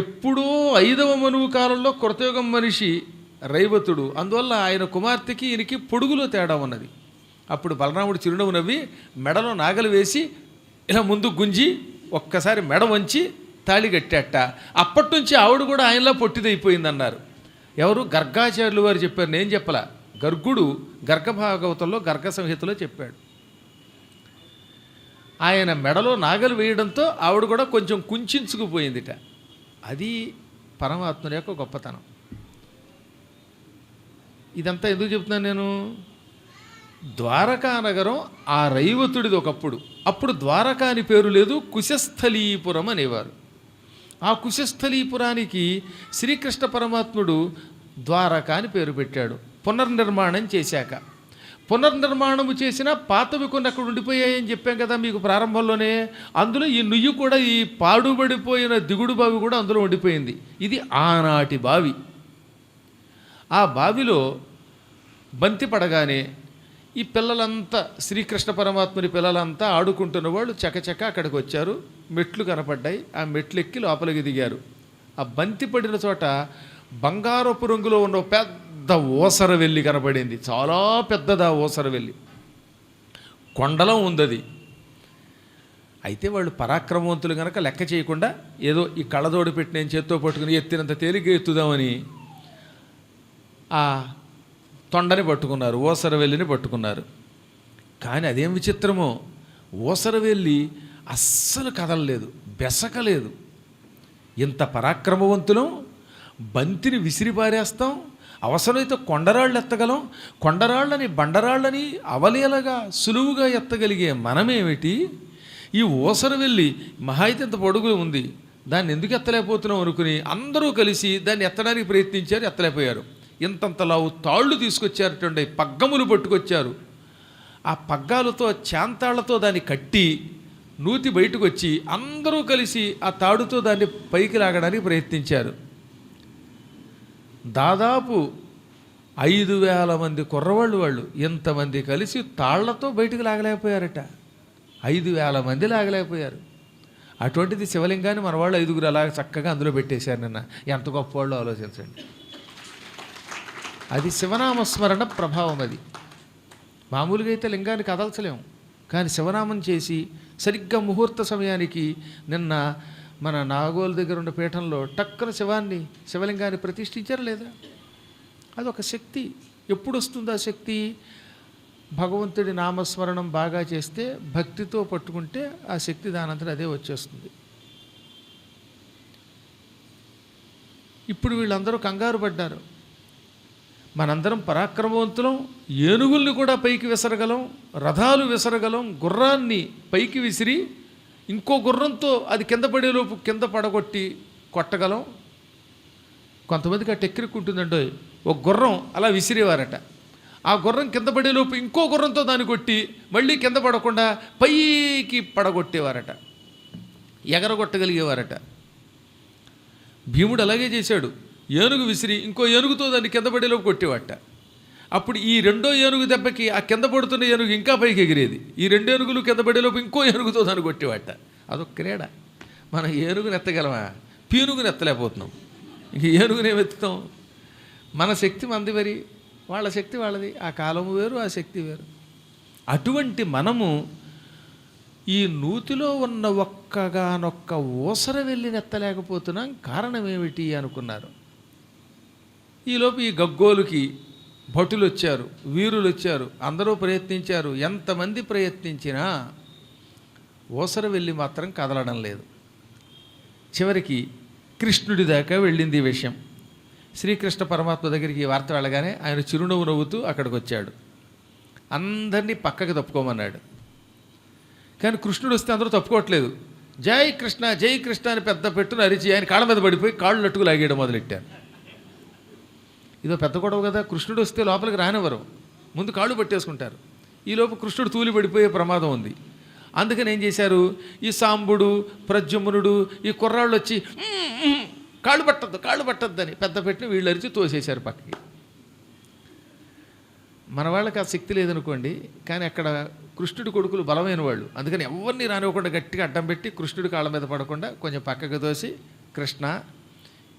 ఎప్పుడో 5వ మనువు కాలంలో కృతయుగం మనిషి రైవతుడు. అందువల్ల ఆయన కుమార్తెకి ఈయనకి పొడుగులో తేడా ఉన్నది. అప్పుడు బలరాముడు చిరునవ్వు నవ్వి మెడలో నాగలు వేసి ఇలా ముందు గుంజి ఒక్కసారి మెడ వంచి తాళి కట్టేట. అప్పటి నుంచి ఆవిడ కూడా ఆయనలా పొట్టిదైపోయిందన్నారు. ఎవరు? గర్గాచార్యులు వారు చెప్పారు, నేను చెప్పలా. గర్గుడు గర్గభాగవతంలో గర్గ సంహితలో చెప్పాడు. ఆయన మెడలో నాగలు వేయడంతో ఆవిడ కూడా కొంచెం కుంచుకుపోయిందిట. అది పరమాత్మ యొక్క గొప్పతనం. ఇదంతా ఎందుకు చెప్తున్నాను నేను? ద్వారకా నగరం ఆ రైవతుడిది ఒకప్పుడు. అప్పుడు ద్వారకా అని పేరు లేదు, కుశస్థలీపురం అనేవారు. ఆ కుశస్థలీపురానికి శ్రీకృష్ణ పరమాత్ముడు ద్వారకా అని పేరు పెట్టాడు. పునర్నిర్మాణం చేశాక, పునర్నిర్మాణము చేసిన పాతవి కొన్ని అక్కడ ఉండిపోయాయని చెప్పాం కదా మీకు ప్రారంభంలోనే. అందులో ఈ నుయ్యి కూడా, ఈ పాడుబడిపోయిన దిగుడు బావి కూడా అందులో ఉండిపోయింది. ఇది ఆనాటి బావి. ఆ బావిలో బంతి పడగానే ఈ పిల్లలంతా, శ్రీకృష్ణ పరమాత్ముని పిల్లలంతా ఆడుకుంటున్న వాళ్ళు చకచక అక్కడికి వచ్చారు. మెట్లు కనపడ్డాయి. ఆ మెట్లు ఎక్కి లోపలికి దిగారు. ఆ బంతి పడిన చోట బంగారపు రంగులో ఉన్న పెద్ద ఓసరవెల్లి కనపడింది. చాలా పెద్దదా ఓసరవెల్లి, కొండలో ఉందది. అయితే వాళ్ళు పరాక్రమవంతులు కనుక లెక్క చేయకుండా ఏదో ఈ కళ్ళజోడు పెట్టి నేను చేత్తో పట్టుకుని ఎత్తినంత తేలిగ్గా ఎత్తుదామని ఆ తొండని పట్టుకున్నారు, ఓసరవెల్లిని పట్టుకున్నారు. కానీ అదేం విచిత్రమో, ఓసరవెల్లి అస్సలు కదలలేదు, బెసకలేదు. ఇంత పరాక్రమవంతులం, బంతిని విసిరిపారేస్తాం, అవసరమైతే కొండరాళ్ళు ఎత్తగలం, కొండరాళ్ళని బండరాళ్ళని అవలీలగా సులువుగా ఎత్తగలిగే మనమేమిటి, ఈ ఓసరవెల్లి మహా అయితే ఇంత పొడుగు ఉంది, దాన్ని ఎందుకు ఎత్తలేకపోతున్నాం అనుకుని అందరూ కలిసి దాన్ని ఎత్తడానికి ప్రయత్నించారు, ఎత్తలేకపోయారు. ఇంతంతలావు తాళ్ళు తీసుకొచ్చారటండి, పగ్గములు పట్టుకొచ్చారు. ఆ పగ్గాలతో చాంతాళ్లతో దాన్ని కట్టి నూతి బయటకు వచ్చి అందరూ కలిసి ఆ తాడుతో దాన్ని పైకి లాగడానికి ప్రయత్నించారు. దాదాపు 5,000 మంది కుర్రవాళ్ళు, వాళ్ళు ఎంతమంది కలిసి తాళ్లతో బయటకు లాగలేకపోయారట. 5,000 మంది లాగలేకపోయారు. అటువంటిది శివలింగాన్ని మన వాళ్ళు 5గురు అలా చక్కగా అందులో పెట్టేశారు నిన్న. ఎంత గొప్పవాళ్ళు ఆలోచించండి. అది శివనామస్మరణ ప్రభావం. అది మామూలుగా అయితే లింగాన్ని కదల్చలేము, కానీ శివనామం చేసి సరిగ్గా ముహూర్త సమయానికి నిన్న మన నాగోలు దగ్గర ఉన్న పీఠంలో టక్కన శివలింగాన్ని ప్రతిష్ఠించారు లేదా? అదొక శక్తి. ఎప్పుడు వస్తుంది ఆ శక్తి? భగవంతుడి నామస్మరణం బాగా చేస్తే, భక్తితో పట్టుకుంటే ఆ శక్తి దానంతట అదే వచ్చేస్తుంది. ఇప్పుడు వీళ్ళందరూ కంగారు పడ్డారు. మనందరం పరాక్రమవంతులం, ఏనుగుల్ని కూడా పైకి విసరగలం, రథాలు విసరగలం, గుర్రాన్ని పైకి విసిరి ఇంకో గుర్రంతో అది కింద పడేలోపు కింద పడగొట్టి కొట్టగలం. కొంతమందికి ఆ టెక్నిక్ ఉంటుందండో. ఒక గుర్రం అలా విసిరేవారట, ఆ గుర్రం కింద పడేలోపు ఇంకో గుర్రంతో దాన్ని కొట్టి మళ్ళీ కింద పడకుండా పైకి పడగొట్టేవారట, ఎగరగొట్టగలిగేవారట. భీముడు అలాగే చేశాడు. ఏనుగు విసిరి ఇంకో ఏనుగుతో దాన్ని కింద పడేలోపు కొట్టేవాట. అప్పుడు ఈ రెండో ఏనుగు దెబ్బకి ఆ కింద పడుతున్న ఏనుగు ఇంకా పైకి ఎగిరేది. ఈ 2 ఏనుగులు కింద పడేలోపు ఇంకో ఏనుగుతో దాన్ని కొట్టేవాట. అదొక క్రీడ. మనం ఏనుగుని ఎత్తగలమా? పీనుగుని ఎత్తలేకపోతున్నాం. ఇంక ఏనుగుని ఏమెత్తుతాం? మన శక్తి మనది, మరి వాళ్ళ శక్తి వాళ్ళది. ఆ కాలము వేరు, ఆ శక్తి వేరు. అటువంటి మనము ఈ నూతిలో ఉన్న ఒక్కగానొక్క ఊసర వెళ్ళి నెత్తలేకపోతున్నాం. కారణం ఏమిటి అనుకున్నారు. ఈలోపు ఈ గగ్గోలుకి భటులు వచ్చారు, వీరులు వచ్చారు, అందరూ ప్రయత్నించారు. ఎంతమంది ప్రయత్నించినా ఊసర వెళ్ళి మాత్రం కదలడం లేదు. చివరికి కృష్ణుడి దాకా వెళ్ళింది ఈ విషయం. శ్రీకృష్ణ పరమాత్మ దగ్గరికి ఈ వార్త వెళ్ళగానే ఆయన చిరునవ్వు నవ్వుతూ అక్కడికి వచ్చాడు. అందరినీ పక్కకి తప్పుకోమన్నాడు. కానీ కృష్ణుడు వస్తే అందరూ తప్పుకోవట్లేదు. జై కృష్ణ జై కృష్ణ అని పెద్ద పెట్టును అరిచి ఆయన కాళ్ళ మీద పడిపోయి కాళ్ళు నట్టుకు లాగేయడం మొదలెట్టారు. ఇదో పెద్ద గొడవ కదా. కృష్ణుడు వస్తే లోపలికి రానివ్వరు, ముందు కాళ్ళు పట్టేసుకుంటారు. ఈలోపు కృష్ణుడు తూలి పడిపోయే ప్రమాదం ఉంది. అందుకని ఏం చేశారు, ఈ సాంబుడు ప్రద్యుమ్నుడు ఈ కుర్రాళ్ళు వచ్చి కాళ్ళు పట్టద్దు అని పెద్ద పెట్టిన వీళ్ళు అరిచి తోసేశారు పక్కకి. మన వాళ్ళకి ఆ శక్తి లేదనుకోండి, కానీ అక్కడ కృష్ణుడి కొడుకులు బలమైన వాళ్ళు. అందుకని ఎవరిని రానివ్వకుండా గట్టిగా అడ్డం పెట్టి కృష్ణుడి కాళ్ళ మీద పడకుండా కొంచెం పక్కకు తోసి, కృష్ణ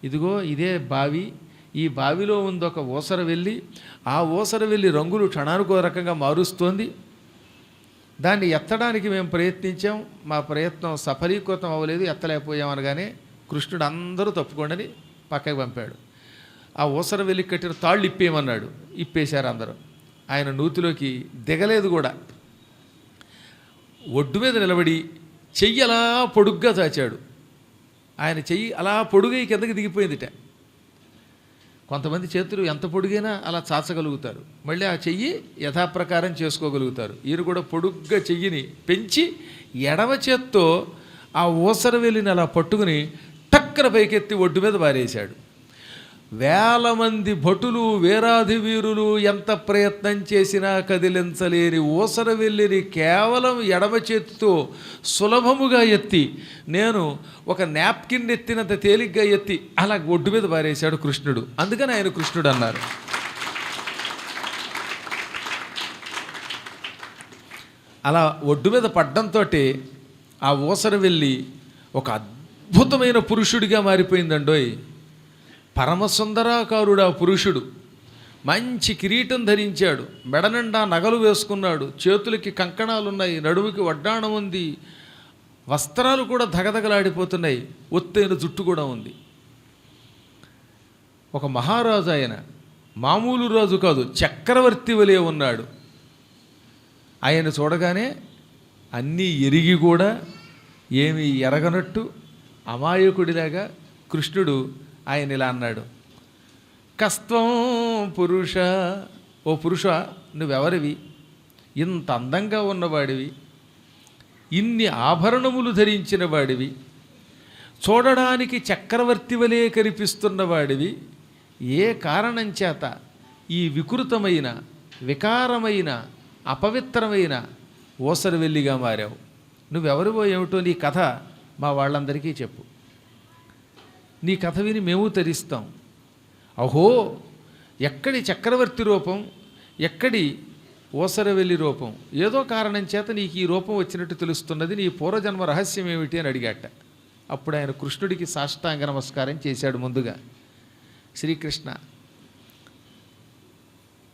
ఇదిగో ఇదే బావి, ఈ బావిలో ఉంది ఒక ఊసర వెళ్ళి, ఆ ఊసర వెళ్ళి రంగులు క్షణానికో రకంగా మారుస్తోంది. దాన్ని ఎత్తడానికి మేము ప్రయత్నించాం, మా ప్రయత్నం సఫలీకృతం అవ్వలేదు, ఎత్తలేకపోయామనగానే కృష్ణుడు అందరూ తప్పుకోండి పక్కకి పంపాడు. ఆ ఊసర వెళ్ళి కట్టిన తాళ్ళు ఇప్పేయమన్నాడు. ఇప్పేశారు అందరూ. ఆయన నూతిలోకి దిగలేదు కూడా. ఒడ్డు మీద నిలబడి చెయ్యి అలా పొడుగ్గా చాచాడు. ఆయన చెయ్యి అలా పొడుగై కిందకి దిగిపోయిందిట. కొంతమంది చేతులు ఎంత పొడుగైనా అలా చాచగలుగుతారు, మళ్ళీ ఆ చెయ్యి యథాప్రకారం చేసుకోగలుగుతారు. ఈయన కూడా పొడుగ్గా చెయ్యిని పెంచి ఎడమ చేత్తో ఆ ఊసర వెళ్ళిన అలా పట్టుకుని టక్కన పైకెత్తి ఒడ్డు మీద పారేశాడు. వేల మంది భటులు వీరాధి వీరులు ఎంత ప్రయత్నం చేసినా కదిలించలేని ఊసర వెళ్ళిని కేవలం ఎడమ చేతితో సులభముగా ఎత్తి, నేను ఒక నాప్కిన్ ఎత్తినంత తేలిగ్గా ఎత్తి అలా ఒడ్డు మీద పారేశాడు కృష్ణుడు. అందుకని ఆయన కృష్ణుడు అన్నారు. అలా ఒడ్డు మీద పడ్డంతో ఆ ఊసర వెళ్ళి ఒక అద్భుతమైన పురుషుడిగా మారిపోయిందండోయ్. పరమసుందరాకారుడు ఆ పురుషుడు. మంచి కిరీటం ధరించాడు, మెడనిండా నగలు వేసుకున్నాడు, చేతులకి కంకణాలున్నాయి, నడుముకి వడ్డాణం ఉంది, వస్త్రాలు కూడా ధగధగలాడిపోతున్నాయి, ఒత్తైన జుట్టు కూడా ఉంది. ఒక మహారాజు ఆయన, మామూలు రాజు కాదు, చక్రవర్తి వలె ఉన్నాడు. ఆయన చూడగానే అన్నీ ఎరిగి కూడా ఏమీ ఎరగనట్టు అమాయకుడిలాగా కృష్ణుడు ఆయన ఇలా అన్నాడు, కస్త్వం పురుష, ఓ పురుష నువ్వెవరివి, ఇంత అందంగా ఉన్నవాడివి, ఇన్ని ఆభరణములు ధరించిన వాడివి, చూడడానికి చక్రవర్తి వలె కనిపిస్తున్నవాడివి, ఏ కారణం చేత ఈ వికృతమైన వికారమైన అపవిత్రమైన ఊసరవెల్లిగా మారావు? నువ్వెవరివో ఏమిటో నీ కథ మా వాళ్ళందరికీ చెప్పు, నీ కథ విని మేము తరిస్తాం. అహో, ఎక్కడి చక్రవర్తి రూపం, ఎక్కడి ఓసరవెల్లి రూపం, ఏదో కారణం చేత నీకు ఈ రూపం వచ్చినట్టు తెలుస్తున్నది, నీ పూర్వజన్మ రహస్యం ఏమిటి అని అడిగాట. అప్పుడు ఆయన కృష్ణుడికి సాష్టాంగ నమస్కారం చేశాడు. ముందుగా శ్రీకృష్ణ,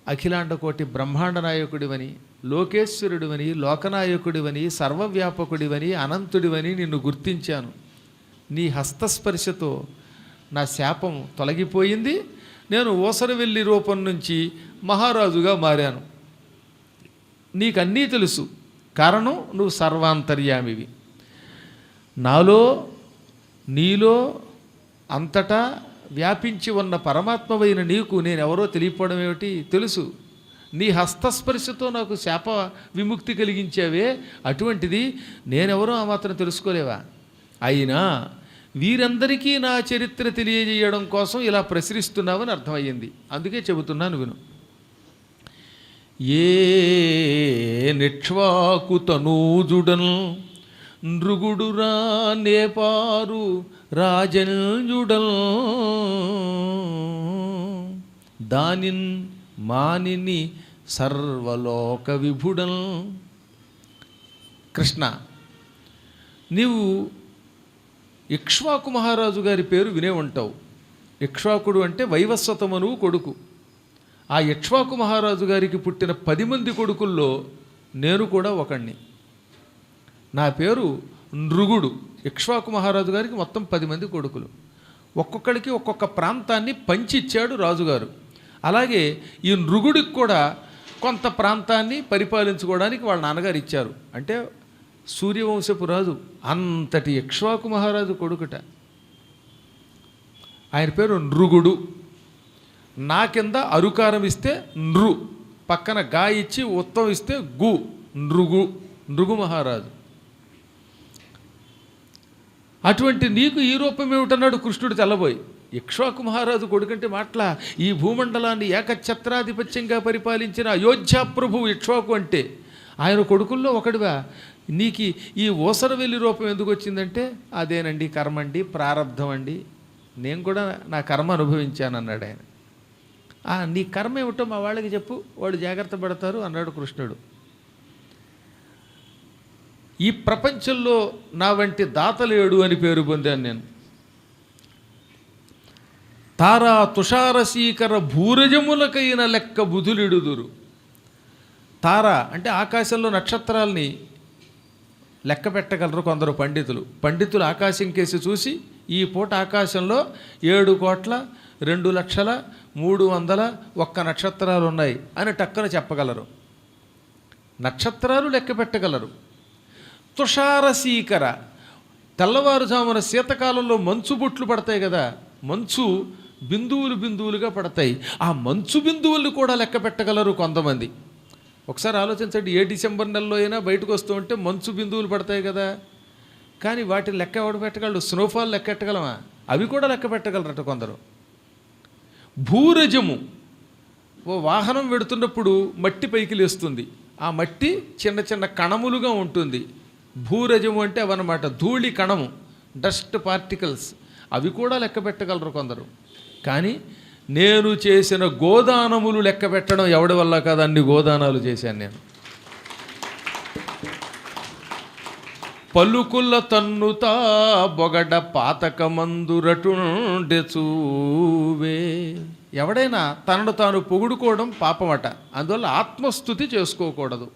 అఖిలాండకోటి బ్రహ్మాండ నాయకుడివని, లోకేశ్వరుడివని, లోకనాయకుడివని, సర్వవ్యాపకుడివని, అనంతుడివని నిన్ను గుర్తించాను. నీ హస్తస్పర్శతో నా శాపం తొలగిపోయింది. నేను ఓసరవెల్లి రూపం నుంచి మహారాజుగా మారాను. నీకన్నీ తెలుసు, కారణం నువ్వు సర్వాంతర్యామివి. నాలో నీలో అంతటా వ్యాపించి ఉన్న పరమాత్మవైన నీకు నేనెవరో తెలియకపోవడం ఏమిటి? తెలుసు. నీ హస్తస్పర్శతో నాకు శాప విముక్తి కలిగించావే, అటువంటిది నేనెవరో ఆ మాత్రం తెలుసుకోలేవా? అయినా వీరందరికీ నా చరిత్ర తెలియజేయడం కోసం ఇలా ప్రసరిస్తున్నావని అర్థమయ్యింది. అందుకే చెబుతున్నాను విను. ఏ నిక్ష్వాకు తనూజుడన్ నృగుడురా నేపారు రాజన్యుడల్ దానిన్ మానిని సర్వలోక విభుడల్. కృష్ణ, నీవు ఇక్ష్వాకు మహారాజు గారి పేరు వినే ఉంటావు. ఇక్ష్వాకుడు అంటే వైవస్వతమను కొడుకు. ఆ ఇక్ష్వాకు మహారాజు గారికి పుట్టిన 10 మంది కొడుకుల్లో నేను కూడా ఒకణ్ణి. నా పేరు నృగుడు. ఇక్ష్వాకు మహారాజు గారికి మొత్తం 10 మంది కొడుకులు. ఒక్కొక్కడికి ఒక్కొక్క ప్రాంతాన్ని పంచిచ్చాడు రాజుగారు. అలాగే ఈ నృగుడికి కూడా కొంత ప్రాంతాన్ని పరిపాలించుకోవడానికి వాళ్ళ నాన్నగారు ఇచ్చారు. అంటే సూర్యవంశపు రాజు అంతటి ఇక్ష్వాకు మహారాజు కొడుకుట. ఆయన పేరు నృగుడు. నా కింద అరుకారం ఇస్తే నృ, పక్కన గా ఇచ్చి ఉత్తం ఇస్తే గు, నృగు, నృగు మహారాజు. అటువంటి నీకు ఈ రూపం ఏమిటన్నాడు కృష్ణుడు తెల్లబోయి. ఇక్ష్వాకు మహారాజు కొడుకంటే మాట్లా ఈ భూమండలాన్ని ఏకఛత్రాధిపత్యంగా పరిపాలించిన అయోధ్య ప్రభువు ఇక్ష్వాకు అంటే ఆయన కొడుకుల్లో ఒకడివా? నీకు ఈ ఓసరవెల్లి రూపం ఎందుకు వచ్చిందంటే అదేనండి కర్మ అండి, ప్రారంధం అండి, నేను కూడా నా కర్మ అనుభవించాను అన్నాడు ఆయన. నీ కర్మ ఏమిటో మా వాళ్ళకి చెప్పు, వాడు జాగ్రత్త పడతారు అన్నాడు కృష్ణుడు. ఈ ప్రపంచంలో నా వంటి దాతలేడు అని పేరు పొందాను నేను. తారా తుషారసీకర భూరజములకైన లెక్క బుధులిడుదురు. తార అంటే ఆకాశంలో నక్షత్రాల్ని లెక్క పెట్టగలరు కొందరు పండితులు. పండితులు ఆకాశం కేసి చూసి ఈ పూట ఆకాశంలో 7,02,03,01 నక్షత్రాలు ఉన్నాయి అని టక్కన చెప్పగలరు. నక్షత్రాలు లెక్క పెట్టగలరు. తుషారసీకర, తెల్లవారుజామున శీతకాలంలో మంచు బొట్లు పడతాయి కదా, మంచు బిందువులు బిందువులుగా పడతాయి. ఆ మంచు బిందువులు కూడా లెక్క పెట్టగలరు కొంతమంది. ఒకసారి ఆలోచించండి, ఏ డిసెంబర్ నెలలో అయినా బయటకు వస్తూ ఉంటే మంచు బిందువులు పడతాయి కదా, కానీ వాటిని లెక్క ఎవడు పెట్టగలడు? స్నోఫాల్ లెక్క పెట్టగలమా? అవి కూడా లెక్క పెట్టగలరట కొందరు. భూరజము, ఓ వాహనం వెడుతున్నప్పుడు మట్టి పైకి లేస్తుంది, ఆ మట్టి చిన్న చిన్న కణములుగా ఉంటుంది. భూరజము అంటే అవన్నమాట, ధూళి కణము, డస్ట్ పార్టికల్స్, అవి కూడా లెక్క పెట్టగలరు కొందరు. కానీ నేను చేసిన గోదానములు లెక్క పెట్టడం ఎవడి వల్ల కాదు, అన్ని గోదానాలు చేశాను నేను. పలుకుల తన్నుతా బొగడ పాతకమందురటుండె చూవే. ఎవడైనా తనను తాను పొగుడుకోవడం పాపమట, అందువల్ల ఆత్మస్థుతి చేసుకోకూడదు.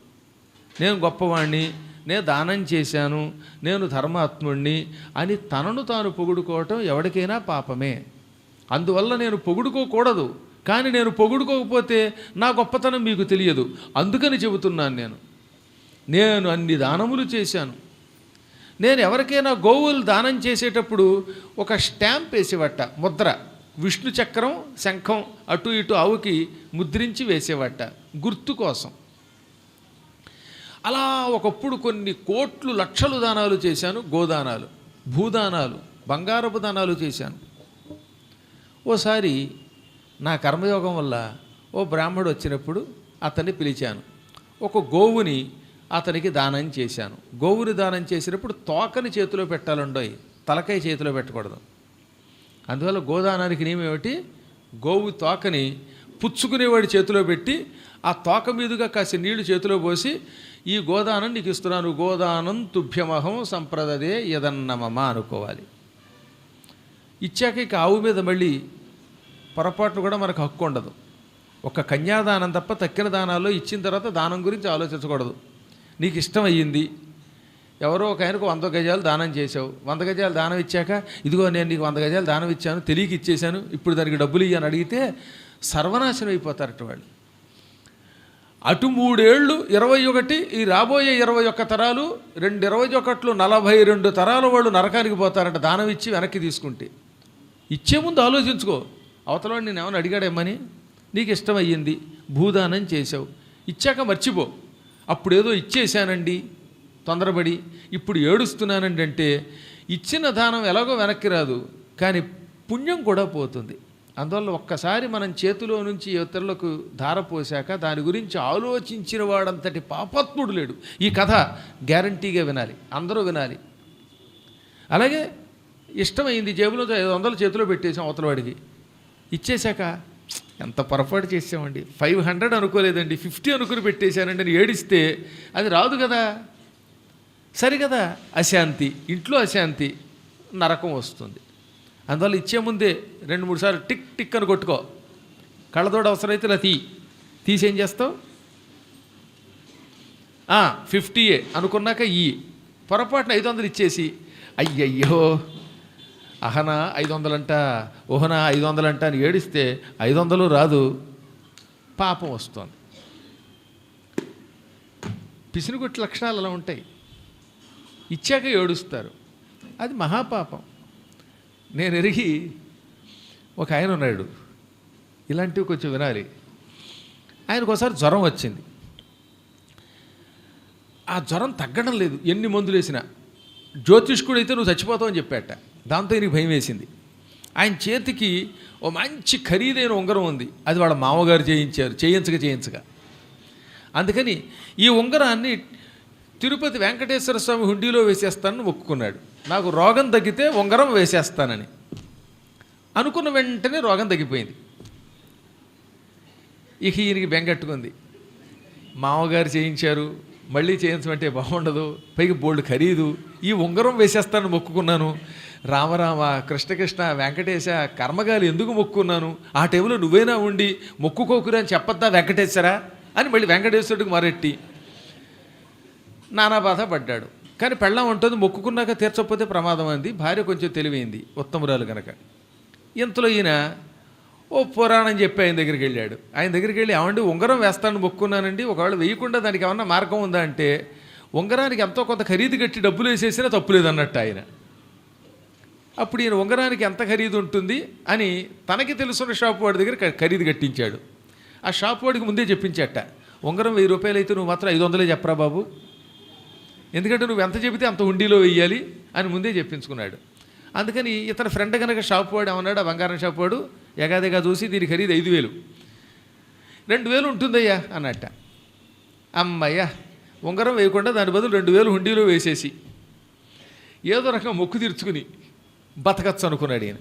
నేను గొప్పవాణ్ణి, నేను దానం చేశాను, నేను ధర్మాత్ముణ్ణి అని తనను తాను పొగుడుకోవటం ఎవరికైనా పాపమే. అందువల్ల నేను పొగుడుకోకూడదు. కానీ నేను పొగుడుకోకపోతే నా గొప్పతనం మీకు తెలియదు. అందుకని చెబుతున్నాను, నేను అన్ని దానములు చేశాను. నేను ఎవరికైనా గోవులు దానం చేసేటప్పుడు ఒక స్టాంప్ వేసేవట, ముద్ర, విష్ణు చక్రం శంఖం అటు ఇటు ఆవుకి ముద్రించి వేసేవట గుర్తు కోసం. అలా ఒకప్పుడు కొన్ని కోట్లు లక్షలు దానాలు చేశాను. గోదానాలు, భూదానాలు, బంగారపు దానాలు చేశాను. ఓసారి నా కర్మయోగం వల్ల ఓ బ్రాహ్మడు వచ్చినప్పుడు అతన్ని పిలిచాను. ఒక గోవుని అతనికి దానం చేశాను. గోవుని దానం చేసినప్పుడు తోకని చేతిలో పెట్టాలండోయ్, తలకాయ చేతిలో పెట్టకూడదు. అందువల్ల గోదానానికి నియమం ఏమిటి? గోవు తోకని పుచ్చుకునేవాడి చేతిలో పెట్టి ఆ తోక మీదుగా కాసి నీళ్లు చేతిలో పోసి ఈ గోదానం నీకు ఇస్తున్నాను, గోదానం తుభ్యమహం సంప్రదదే యదన్నమమ అనుకోవాలి. ఇచ్చాక ఇక ఆవు మీద మళ్ళీ పొరపాటును కూడా మనకు హక్కు ఉండదు. ఒక కన్యాదానం తప్ప తక్కిన దానాల్లో ఇచ్చిన తర్వాత దానం గురించి ఆలోచించకూడదు. నీకు ఇష్టం అయ్యింది, ఎవరో ఒక ఆయనకు 100 గజాలు దానం చేసావు, 100 గజాలు దానం ఇచ్చాక ఇదిగో నేను నీకు 100 గజాలు దానం ఇచ్చాను, తెలియక ఇచ్చేశాను, ఇప్పుడు దానికి డబ్బులు ఇయ్యని అడిగితే సర్వనాశనం అయిపోతారట వాళ్ళు. అటు 3 ఏళ్ళు 21, ఈ రాబోయే 21 తరాలు 21 42 తరాల వాళ్ళు నరకానికి పోతారంట దానం ఇచ్చి వెనక్కి తీసుకుంటే. ఇచ్చే ముందు ఆలోచించుకో, అవతల నేను ఏమైనా అడిగాడేమని, నీకు ఇష్టం అయ్యింది, భూదానం చేసావు, ఇచ్చాక మర్చిపో. అప్పుడేదో ఇచ్చేశానండి తొందరపడి ఇప్పుడు ఏడుస్తున్నానండి అంటే ఇచ్చిన దానం ఎలాగో వెనక్కి రాదు, కానీ పుణ్యం కూడా పోతుంది. అందువల్ల ఒక్కసారి మనం చేతిలో నుంచి ఇతరులకు ధార పోసాక దాని గురించి ఆలోచించిన వాడంతటి పాపాత్ముడు లేడు. ఈ కథ గ్యారంటీగా వినాలి, అందరూ వినాలి. అలాగే ఇష్టమైంది, జేబులో 500 చేతిలో పెట్టేసాం, అవతలవాడికి ఇచ్చేశాక ఎంత పొరపాటు చేసామండి, 500 అనుకోలేదండి, 50 అనుకుని పెట్టేశానండి అని ఏడిస్తే అది రాదు కదా, సరిగదా, అశాంతి, ఇంట్లో అశాంతి, నరకం వస్తుంది. అందువల్ల ఇచ్చే ముందే 2-3 సార్లు టిక్ టిక్ అని కొట్టుకో. కళ్ళతోడు అవసరమైతే ఇలా తీసేం చేస్తావు, 50 అనుకున్నాక పొరపాటున 500 ఇచ్చేసి అయ్యయ్యో అహనా 500 అంట, ఓహనా 500 అంట అని ఏడిస్తే 500 రాదు, పాపం వస్తుంది. పిసినుగొట్టి లక్షణాలు అలా ఉంటాయి. ఇచ్చాక ఏడుస్తారు, అది మహాపాపం. నేను ఎరిగి ఒక ఆయన ఉన్నాడు, ఇలాంటివి కొంచెం వినాలి. ఆయనకు ఒకసారి జ్వరం వచ్చింది. ఆ జ్వరం తగ్గడం లేదు, ఎన్ని మందులు వేసినా. జ్యోతిష్కుడు అయితే నువ్వు చచ్చిపోతావు అని చెప్పాట. దాంతో ఈయనకి భయం వేసింది. ఆయన చేతికి ఓ మంచి ఖరీదైన ఉంగరం ఉంది, అది వాళ్ళ మామగారు చేయించగా. అందుకని ఈ ఉంగరాన్ని తిరుపతి వెంకటేశ్వర స్వామి హుండీలో వేసేస్తానని మొక్కుకున్నాడు. నాకు రోగం తగ్గితే ఉంగరం వేసేస్తానని అనుకున్న వెంటనే రోగం తగ్గిపోయింది. ఇక ఈయనకి బెంగట్టుకుంది, మామగారు చేయించారు, మళ్ళీ చేయించమంటే బాగుండదు, పైకి బోల్డ్ ఖరీదు, ఈ ఉంగరం వేసేస్తానని మొక్కుకున్నాను, రామరామ కృష్ణకృష్ణ వెంకటేశ కర్మగాలి ఎందుకు మొక్కుకున్నాను, ఆ టైంలో నువ్వైనా ఉండి మొక్కుకోకురా అని చెప్పొద్దా వెంకటేశ్వరా అని మళ్ళీ వెంకటేశ్వరుడికి మరెట్టి నానా బాధ పడ్డాడు. కానీ పెళ్ళాం ఉంటుంది, మొక్కుకున్నాక తీర్చకపోతే ప్రమాదం అంది. భార్య కొంచెం తెలివైంది, ఉత్తమురాలు కనుక. ఇంతలో ఈయన ఓ పురాణం చెప్పి ఆయన దగ్గరికి వెళ్ళాడు. ఆయన దగ్గరికి వెళ్ళి ఏమండి ఉంగరం వేస్తానని మొక్కున్నానండి, ఒకవేళ వేయకుండా దానికి ఏమన్నా మార్గం ఉందా అంటే, ఉంగరానికి ఎంతో కొంత ఖరీదు కట్టి డబ్బులు వేసేసినా తప్పులేదన్నట్టు ఆయన. అప్పుడు ఈయన ఉంగరానికి ఎంత ఖరీదు ఉంటుంది అని తనకి తెలుసున్న షాపు వాడి దగ్గర ఖరీదు కట్టించాడు. ఆ షాపు వాడికి ముందే చెప్పించట, ఉంగరం 1000 రూపాయలు అయితే నువ్వు మాత్రం 500 చెప్పరా బాబు, ఎందుకంటే నువ్వు ఎంత చెబితే అంత హుండీలో వెయ్యాలి అని ముందే చెప్పించుకున్నాడు. అందుకని ఇతని ఫ్రెండ్ కనుక షాపు వాడు ఏమన్నాడు, ఆ బంగారం షాపు వాడు ఎగాదిగా చూసి దీని ఖరీదు 5000, 2000 ఉంటుందయ్యా అన్నట్ట. అమ్మయ్యా ఉంగరం వేయకుండా దాని బదులు 2000 హుండీలో వేసేసి ఏదో రకంగా మొక్కు తీర్చుకుని బతకచ్చు అనుకున్నాడు ఈయన.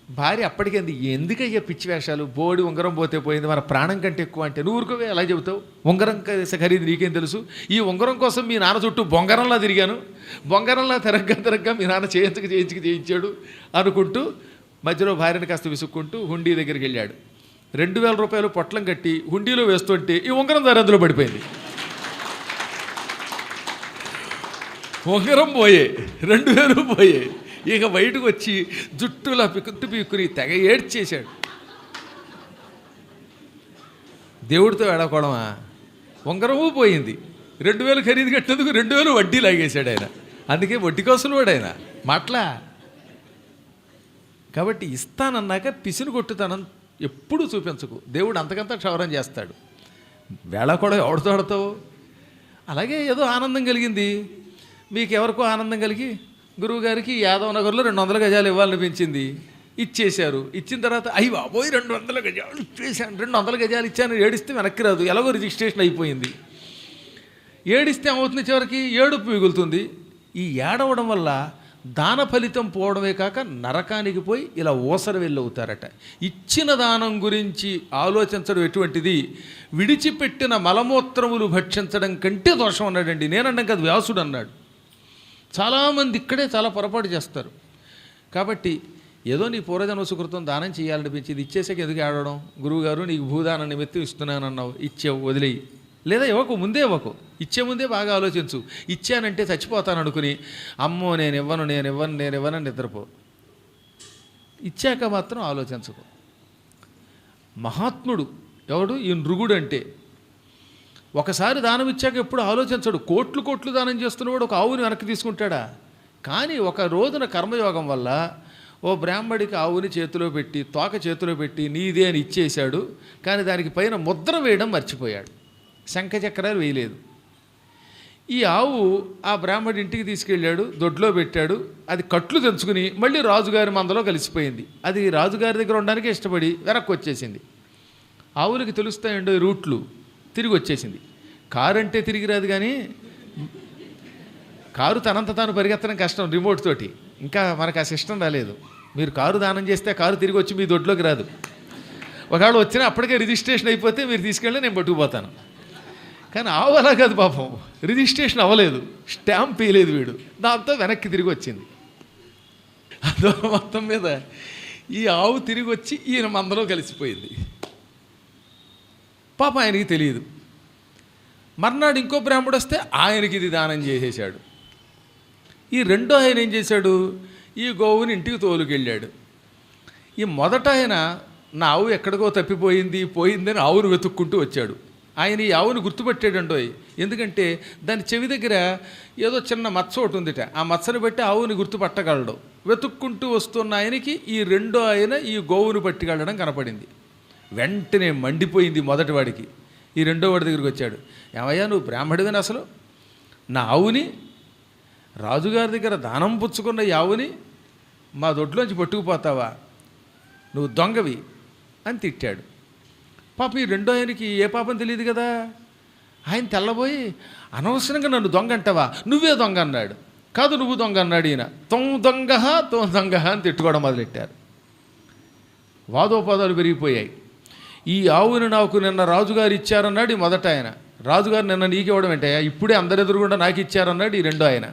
భార్య అప్పటికే ఎందుకయ్యా పిచ్చి వేషాలు, బోడి ఉంగరం పోతే పోయింది, మన ప్రాణం కంటే ఎక్కువ అంటే నువ్వు ఊరుకోవే ఎలా చెబుతావు, ఉంగరం ఖరీదు నీకేం తెలుసు, ఈ ఉంగరం కోసం మీ నాన్న చుట్టూ బొంగరంలా తిరిగాను, బొంగరంలా తిరగ్గా మీ నాన్న చేయించాడు అనుకుంటూ మధ్యలో భార్యను కాస్త విసుక్కుంటూ హుండీ దగ్గరికి వెళ్ళాడు. 2000 రూపాయలు పొట్లం కట్టి హుండీలో వేస్తుంటే ఈ ఉంగరం దారి అందులో పడిపోయింది. ఉంగరం పోయే, 2000 పోయే. ఇక బయటకు వచ్చి జుట్టులా పీక్కుని తెగ ఏడ్చేశాడు. దేవుడితో ఏడకోవడమా, ఉంగరము పోయింది, 2000 ఖరీదు కట్టినందుకు 2000 వడ్డీ లాగేశాడు ఆయన. అందుకే వడ్డీ కోసలు వాడు ఆయన మాట్లా. కాబట్టి ఇస్తానన్నాక పిసిని కొట్టుతానం ఎప్పుడూ చూపించకు, దేవుడు అంతకంతా క్షౌరం చేస్తాడు. వేళ కూడా ఎవడితో ఆడతావు. అలాగే ఏదో ఆనందం కలిగింది, మీకు ఎవరికో ఆనందం కలిగి గురువుగారికి యాదవ్ నగర్లో 200 గజాలు ఇవ్వాలనిపించింది, ఇచ్చేశారు. ఇచ్చిన తర్వాత అయ్యి బాబోయ్ 200 గజాలు ఇచ్చేసాను, 200 గజాలు ఇచ్చాను ఏడిస్తే వెనక్కి రాదు, ఎలాగో రిజిస్ట్రేషన్ అయిపోయింది. ఏడిస్తే ఏమవుతుంది, చివరికి ఏడుపు మిగులుతుంది. ఈ ఏడవడం వల్ల దాన ఫలితం పోవడమే కాక నరకానికి పోయి ఇలా ఊసర వెళ్ళవుతారట. ఇచ్చిన దానం గురించి ఆలోచించడం ఎటువంటిది, విడిచిపెట్టిన మలమూత్రములు భక్షించడం కంటే దోషం అన్నాడండి. నేనన్నాం కదా, వ్యాసుడు అన్నాడు. చాలామంది ఇక్కడే చాలా పొరపాటు చేస్తారు. కాబట్టి ఏదో నీ పూర్వజన్మ సుకృతం దానం చేయాలనిపించింది, ఇచ్చేసాక ఎందుకు ఆడడం, గురువుగారు నీకు భూదాన నిమిత్తం ఇస్తున్నానన్నావు, ఇచ్చావు, వదిలేయి. లేదా ఇవ్వకు, ముందే ఇవ్వకు, ఇచ్చే ముందే బాగా ఆలోచించు. ఇచ్చానంటే చచ్చిపోతాను అనుకుని అమ్మో నేను ఇవ్వను నిద్రపో. ఇచ్చాక మాత్రం ఆలోచించకు. మహాత్ముడు ఎవడు? ఈ నృగుడు అంటే ఒకసారి దానం ఇచ్చాక ఎప్పుడు ఆలోచించడు. కోట్లు దానం చేస్తున్నవాడు ఒక ఆవుని వెనక్కి తీసుకుంటాడా? కానీ ఒక రోజున కర్మయోగం వల్ల ఓ బ్రాహ్మడికి ఆవుని చేతిలో పెట్టి, తోక చేతిలో పెట్టి నీదే అని ఇచ్చేశాడు. కానీ దానికి పైన ముద్ర వేయడం మర్చిపోయాడు, శంఖచక్రాలు వేయలేదు. ఈ ఆవు ఆ బ్రాహ్మడి ఇంటికి తీసుకెళ్ళాడు, దొడ్లో పెట్టాడు. అది కట్లు తెంచుకుని మళ్ళీ రాజుగారి మందలో కలిసిపోయింది. అది రాజుగారి దగ్గర ఉండడానికి ఇష్టపడి వెనక్కి వచ్చేసింది. ఆవులకి తెలుస్తాయండి రూట్లు, తిరిగి వచ్చేసింది. కారు అంటే తిరిగి రాదు, కానీ కారు తనంత తాను పరిగెత్తడం కష్టం రిమోట్ తోటి. ఇంకా మనకు ఆ సిస్టమ్ రాలేదు. మీరు కారు దానం చేస్తే కారు తిరిగి వచ్చి మీ దొడ్లోకి రాదు. ఒకవేళ వచ్చినా అప్పటికే రిజిస్ట్రేషన్ అయిపోతే మీరు తీసుకెళ్ళి నేను పట్టుకుపోతాను. కానీ ఆవు అలా కాదు, పాపం రిజిస్ట్రేషన్ అవ్వలేదు, స్టాంప్ వేయలేదు వీడు, దాంతో వెనక్కి తిరిగి వచ్చింది. అదో మొత్తం మీద ఈ ఆవు తిరిగి వచ్చి ఈయన మందలో కలిసిపోయింది. పాప ఆయనకి తెలియదు. మర్నాడు ఇంకో బ్రాహ్మడు వస్తే ఆయనకి ఇది దానం చేసేశాడు. ఈ రెండో ఆయన ఏం చేశాడు, ఈ గోవుని ఇంటికి తోలుకెళ్ళాడు. ఈ మొదట ఆయన నా ఆవు ఎక్కడికో పోయిందని ఆవును వెతుక్కుంటూ వచ్చాడు. ఆయన ఈ ఆవును గుర్తుపట్టాడండోయ్. ఎందుకంటే దాని చెవి దగ్గర ఏదో చిన్న మచ్చ ఒకటి ఉందిట. ఆ మచ్చను బట్టి ఆవుని గుర్తుపట్టగలడు. వెతుక్కుంటూ వస్తున్న ఆయనకి ఈ రెండో ఆయన ఈ గోవును పట్టుకెళ్ళడం కనపడింది. వెంటనే మండిపోయింది మొదటివాడికి. ఈ రెండో వాడి దగ్గరికి వచ్చాడు. ఏమయ్యా, నువ్వు బ్రాహ్మడివని అసలు నా ఆవుని, రాజుగారి దగ్గర దానం పుచ్చుకున్న ఈ ఆవుని మా దొడ్లోంచి పట్టుకుపోతావా, నువ్వు దొంగవి అని తిట్టాడు. పాపం ఈ రెండో ఆయనకి ఏ పాపం తెలియదు కదా. ఆయన తెల్లబోయి అనవసరంగా నన్ను దొంగ అంటావా, నువ్వే దొంగ అన్నాడు. కాదు నువ్వు దొంగ అన్నాడు ఈయన. దొంగ అని తిట్టుకోవడం మొదలెట్టారు. వాదోపాదాలు పెరిగిపోయాయి. ఈ ఆవుని నాకు నిన్న రాజుగారు ఇచ్చారన్నాడు ఈ మొదట ఆయన. రాజుగారు నిన్న నీకు ఇవ్వడం ఏంటయ్యా, ఇప్పుడే అందరి ఎదురుగుండా నాకు ఇచ్చారన్నాడు ఈ రెండో ఆయన.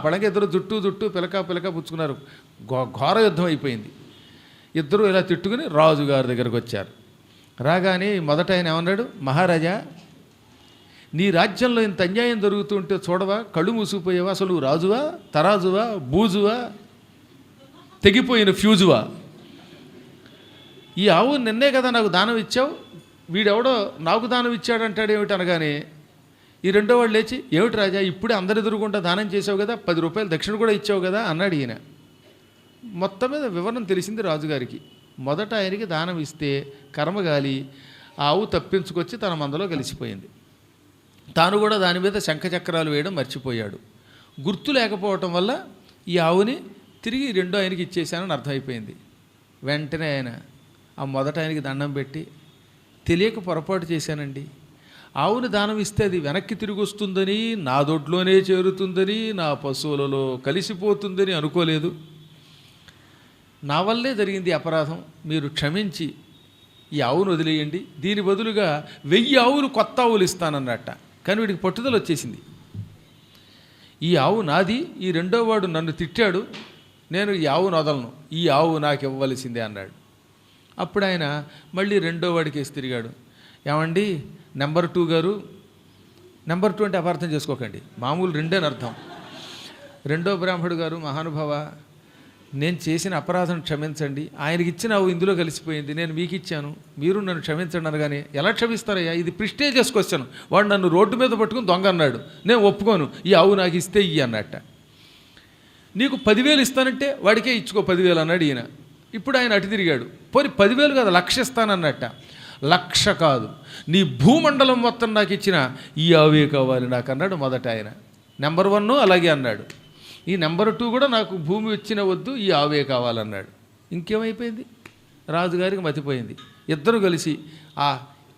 పడగ ఇద్దరు జుట్టు పిలక పుచ్చుకున్నారు. ఘోర యుద్ధం అయిపోయింది. ఇద్దరు ఇలా తిట్టుకుని రాజుగారి దగ్గరకు వచ్చారు. రాగానే మొదట ఆయన ఏమన్నాడు, మహారాజా నీ రాజ్యంలో ఇంత అన్యాయం జరుగుతుంటే చూడవా, కళ్ళు మూసుకుపోయావా, అసలు నువ్వు రాజువా, తరాజువా, బూజువా, తెగిపోయిన ఫ్యూజువా? ఈ ఆవు నిన్నే కదా నాకు దానం ఇచ్చావు, వీడెవడో నాకు దానం ఇచ్చాడంటాడు ఏమిటి అనగానే ఈ రెండో వాడు లేచి, ఏమిటి రాజా ఇప్పుడే అందరి ఎదురుగుండా దానం చేసావు కదా, 10 రూపాయలు దక్షిణ కూడా ఇచ్చావు కదా అన్నాడు ఈయన. మొత్తం మీద వివరణం తెలిసింది రాజుగారికి. మొదట ఆయనకి దానం ఇస్తే కర్మగాలి ఆవు తప్పించుకొచ్చి తన మందలో కలిసిపోయింది. తాను కూడా దాని మీద శంఖచక్రాలు వేయడం మర్చిపోయాడు. గుర్తు లేకపోవటం వల్ల ఈ ఆవుని తిరిగి రెండో ఆయనకి ఇచ్చేశానని అర్థమైపోయింది. వెంటనే ఆయన ఆ మొదట ఆయనకి దండం పెట్టి, తెలియక పొరపాటు చేశానండి, ఆవుని దానం ఇస్తే అది వెనక్కి తిరిగి వస్తుందని, నా దొడ్లోనే చేరుతుందని, నా పశువులలో కలిసిపోతుందని అనుకోలేదు. నా వల్లే జరిగింది అపరాధం, మీరు క్షమించి ఈ ఆవును వదిలేయండి, దీని బదులుగా 1000 ఆవులు కొత్త ఆవులు ఇస్తానన్నట్ట. కానీ వీడికి పట్టుదల వచ్చేసింది. ఈ ఆవు నాది, ఈ రెండో వాడు నన్ను తిట్టాడు, నేను ఈ ఆవును వదలను, ఈ ఆవు నాకు ఇవ్వవలసిందే అన్నాడు. అప్పుడు ఆయన మళ్ళీ రెండో వాడికి వేసి తిరిగాడు. ఏమండి నెంబర్ 2 గారు, నెంబర్ 2 అంటే అపార్థం చేసుకోకండి, మామూలు 2 అని అర్థం. రెండో బ్రాహ్మడు గారు, మహానుభావ నేను చేసిన అపరాధం క్షమించండి, ఆయనకి ఇచ్చిన ఆవు ఇందులో కలిసిపోయింది, నేను మీకు ఇచ్చాను, మీరు నన్ను క్షమించండి అనగానే, ఎలా క్షమిస్తారయ్యా, ఇది ప్రిస్టేజియస్ క్వశ్చన్, వాడు నన్ను రోడ్డు మీద పట్టుకుని దొంగ అన్నాడు, నేను ఒప్పుకోను, ఈ ఆవు నాకు ఇస్తే ఇయ్యి అన్నట్ట. నీకు 10,000 ఇస్తానంటే వాడికే ఇచ్చుకో 10,000 అన్నాడు ఈయన. ఇప్పుడు ఆయన అటు తిరిగాడు, పోనీ 10,000 కాదు 1,00,000 ఇస్తానన్నట్ట. 1,00,000 కాదు, నీ భూమండలం మొత్తం నాకు ఇచ్చిన ఈ ఆవే కావాలి నాకు అన్నాడు మొదట ఆయన. నెంబర్ 1 అలాగే అన్నాడు. ఈ నెంబర్ 2 కూడా నాకు భూమి వచ్చిన వద్దు, ఈ ఆవే కావాలన్నాడు. ఇంకేమైపోయింది, రాజుగారికి మతిపోయింది. ఇద్దరు కలిసి ఆ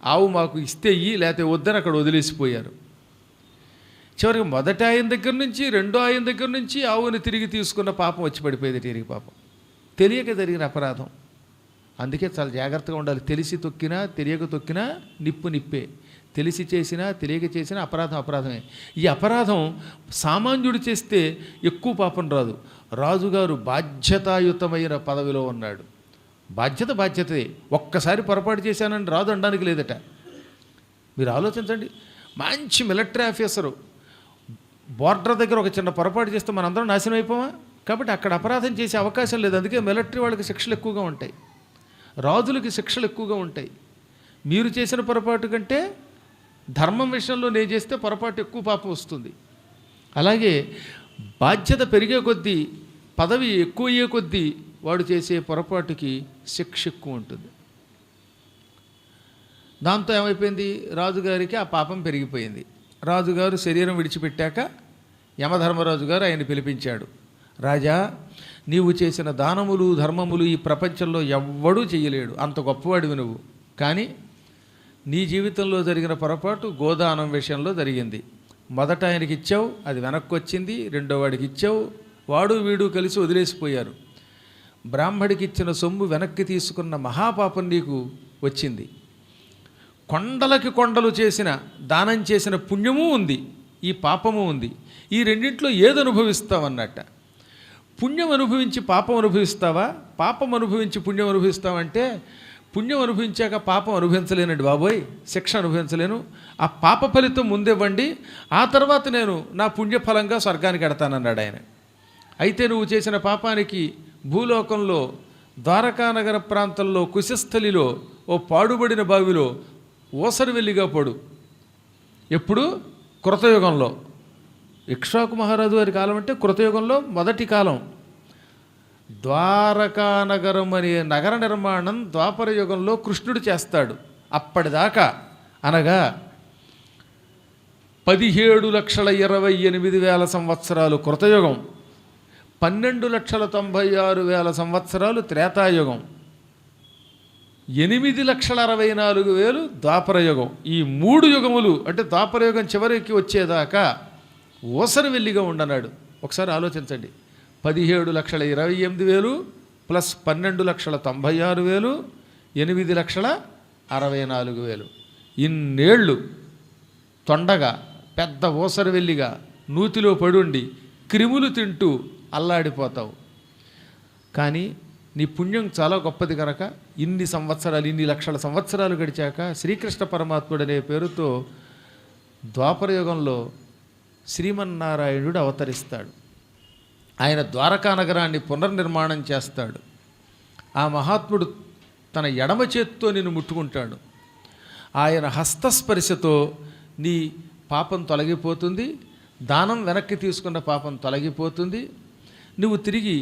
ఆవు మాకు ఇస్తే ఇయ్యి, లేకపోతే వద్దని అక్కడ వదిలేసిపోయారు. చివరికి మొదటి ఆయన దగ్గర నుంచి రెండో ఆయన దగ్గర నుంచి ఆవుని తిరిగి తీసుకున్న పాపం వచ్చి పడిపోయేది తిరిగి పాపం. తెలియక జరిగిన అపరాధం. అందుకే చాలా జాగ్రత్తగా ఉండాలి. తెలిసి తొక్కినా తెలియక తొక్కినా నిప్పు నిప్పే. తెలిసి చేసినా తెలియక చేసినా అపరాధం అపరాధమే. ఈ అపరాధం సామాన్యుడు చేస్తే ఎక్కువ పాపం రాదు. రాజుగారు బాధ్యతాయుతమైన పదవిలో ఉన్నాడు. బాధ్యతే. ఒక్కసారి పొరపాటు చేశానని రాదు అనడానికి లేదట. మీరు ఆలోచించండి. మంచి మిలిటరీ ఆఫీసరు బోర్డర్ దగ్గర ఒక చిన్న పొరపాటు చేస్తే మనందరం నాశనం అయిపోమా? కాబట్టి అక్కడ అపరాధం చేసే అవకాశం లేదు. అందుకే మిలిటరీ వాళ్ళకి శిక్షలు ఎక్కువగా ఉంటాయి, రాజులకి శిక్షలు ఎక్కువగా ఉంటాయి. మీరు చేసిన పొరపాటు కంటే ధర్మం విషయంలో నేను చేస్తే పొరపాటు ఎక్కువ పాపం వస్తుంది. అలాగే బాధ్యత పెరిగే కొద్దీ, పదవి ఎక్కువ అయ్యే కొద్దీ వాడు చేసే పొరపాటుకి శిక్ష ఎక్కువ ఉంటుంది. దాంతో ఏమైపోయింది, రాజుగారికి ఆ పాపం పెరిగిపోయింది. రాజుగారు శరీరం విడిచిపెట్టాక యమధర్మరాజు గారు ఆయన పిలిపించాడు. రాజా, నీవు చేసిన దానములు ధర్మములు ఈ ప్రపంచంలో ఎవ్వడూ చేయలేడు, అంత గొప్పవాడివి నువ్వు. కానీ నీ జీవితంలో జరిగిన పొరపాటు గోదానం విషయంలో జరిగింది. మొదట ఆయనకి ఇచ్చావు, అది వెనక్కి వచ్చింది. రెండో వాడికి ఇచ్చావు, వాడు వీడు కలిసి వదిలేసిపోయారు. బ్రాహ్మడికి ఇచ్చిన సొమ్ము వెనక్కి తీసుకున్న మహాపాపం నీకు వచ్చింది. కొండలకి కొండలు చేసిన దానం చేసిన పుణ్యము ఉంది, ఈ పాపము ఉంది. ఈ రెండింటిలో ఏది అనుభవిస్తావన్నట్ట. పుణ్యం అనుభవించి పాపం అనుభవిస్తావా, పాపం అనుభవించి పుణ్యం అనుభవిస్తావంటే, పుణ్యం అనుభవించాక పాపం అనుభవించలేనండి బాబోయ్, శిక్ష అనుభవించలేను. ఆ పాప ఫలితం ముందివ్వండి, ఆ తర్వాత నేను నా పుణ్యఫలంగా స్వర్గానికి ఎడతానన్నాడు ఆయన. అయితే నువ్వు చేసిన పాపానికి భూలోకంలో ద్వారకానగర ప్రాంతంలో కుశస్థలిలో ఓ పాడుబడిన బావిలో ఓసరివెల్లిగా పడు. ఎప్పుడు? కృతయుగంలో. ఇక్ష్వాకు మహారాజు వారి కాలం అంటే కృతయుగంలో మొదటి కాలం. ద్వారకానగరం అనే నగర నిర్మాణం ద్వాపర యుగంలో కృష్ణుడు చేస్తాడు. అప్పటిదాకా అనగా 17,28,000 సంవత్సరాలు కృతయుగం, 12,96,000 సంవత్సరాలు త్రేతాయుగం, 8,64,000 ద్వాపరయుగం. ఈ 3 యుగములు అంటే ద్వాపరయుగం చివరికి వచ్చేదాకా ఓసరివెల్లిగా ఉండన్నాడు. ఒకసారి ఆలోచించండి. 17,28,000 ప్లస్ 12,96,000, 8,64,000. ఇన్నేళ్ళు తొండగా పెద్ద ఓసరివెల్లిగా నూతిలో పడుండి క్రిములు తింటూ అల్లాడిపోతావు. కానీ నీ పుణ్యం చాలా గొప్పది కనుక ఇన్ని సంవత్సరాలు, ఇన్ని లక్షల సంవత్సరాలు గడిచాక శ్రీకృష్ణ పరమాత్ముడు అనే పేరుతో ద్వాపరయుగంలో శ్రీమన్నారాయణుడు అవతరిస్తాడు. ఆయన ద్వారకా నగరాన్ని పునర్నిర్మాణం చేస్తాడు. ఆ మహాత్ముడు తన ఎడమ చేత్తో నిన్ను ముట్టుకుంటాడు. ఆయన హస్తస్పర్శతో నీ పాపం తొలగిపోతుంది, దానం వెనక్కి తీసుకున్న పాపం తొలగిపోతుంది. నువ్వు తిరిగి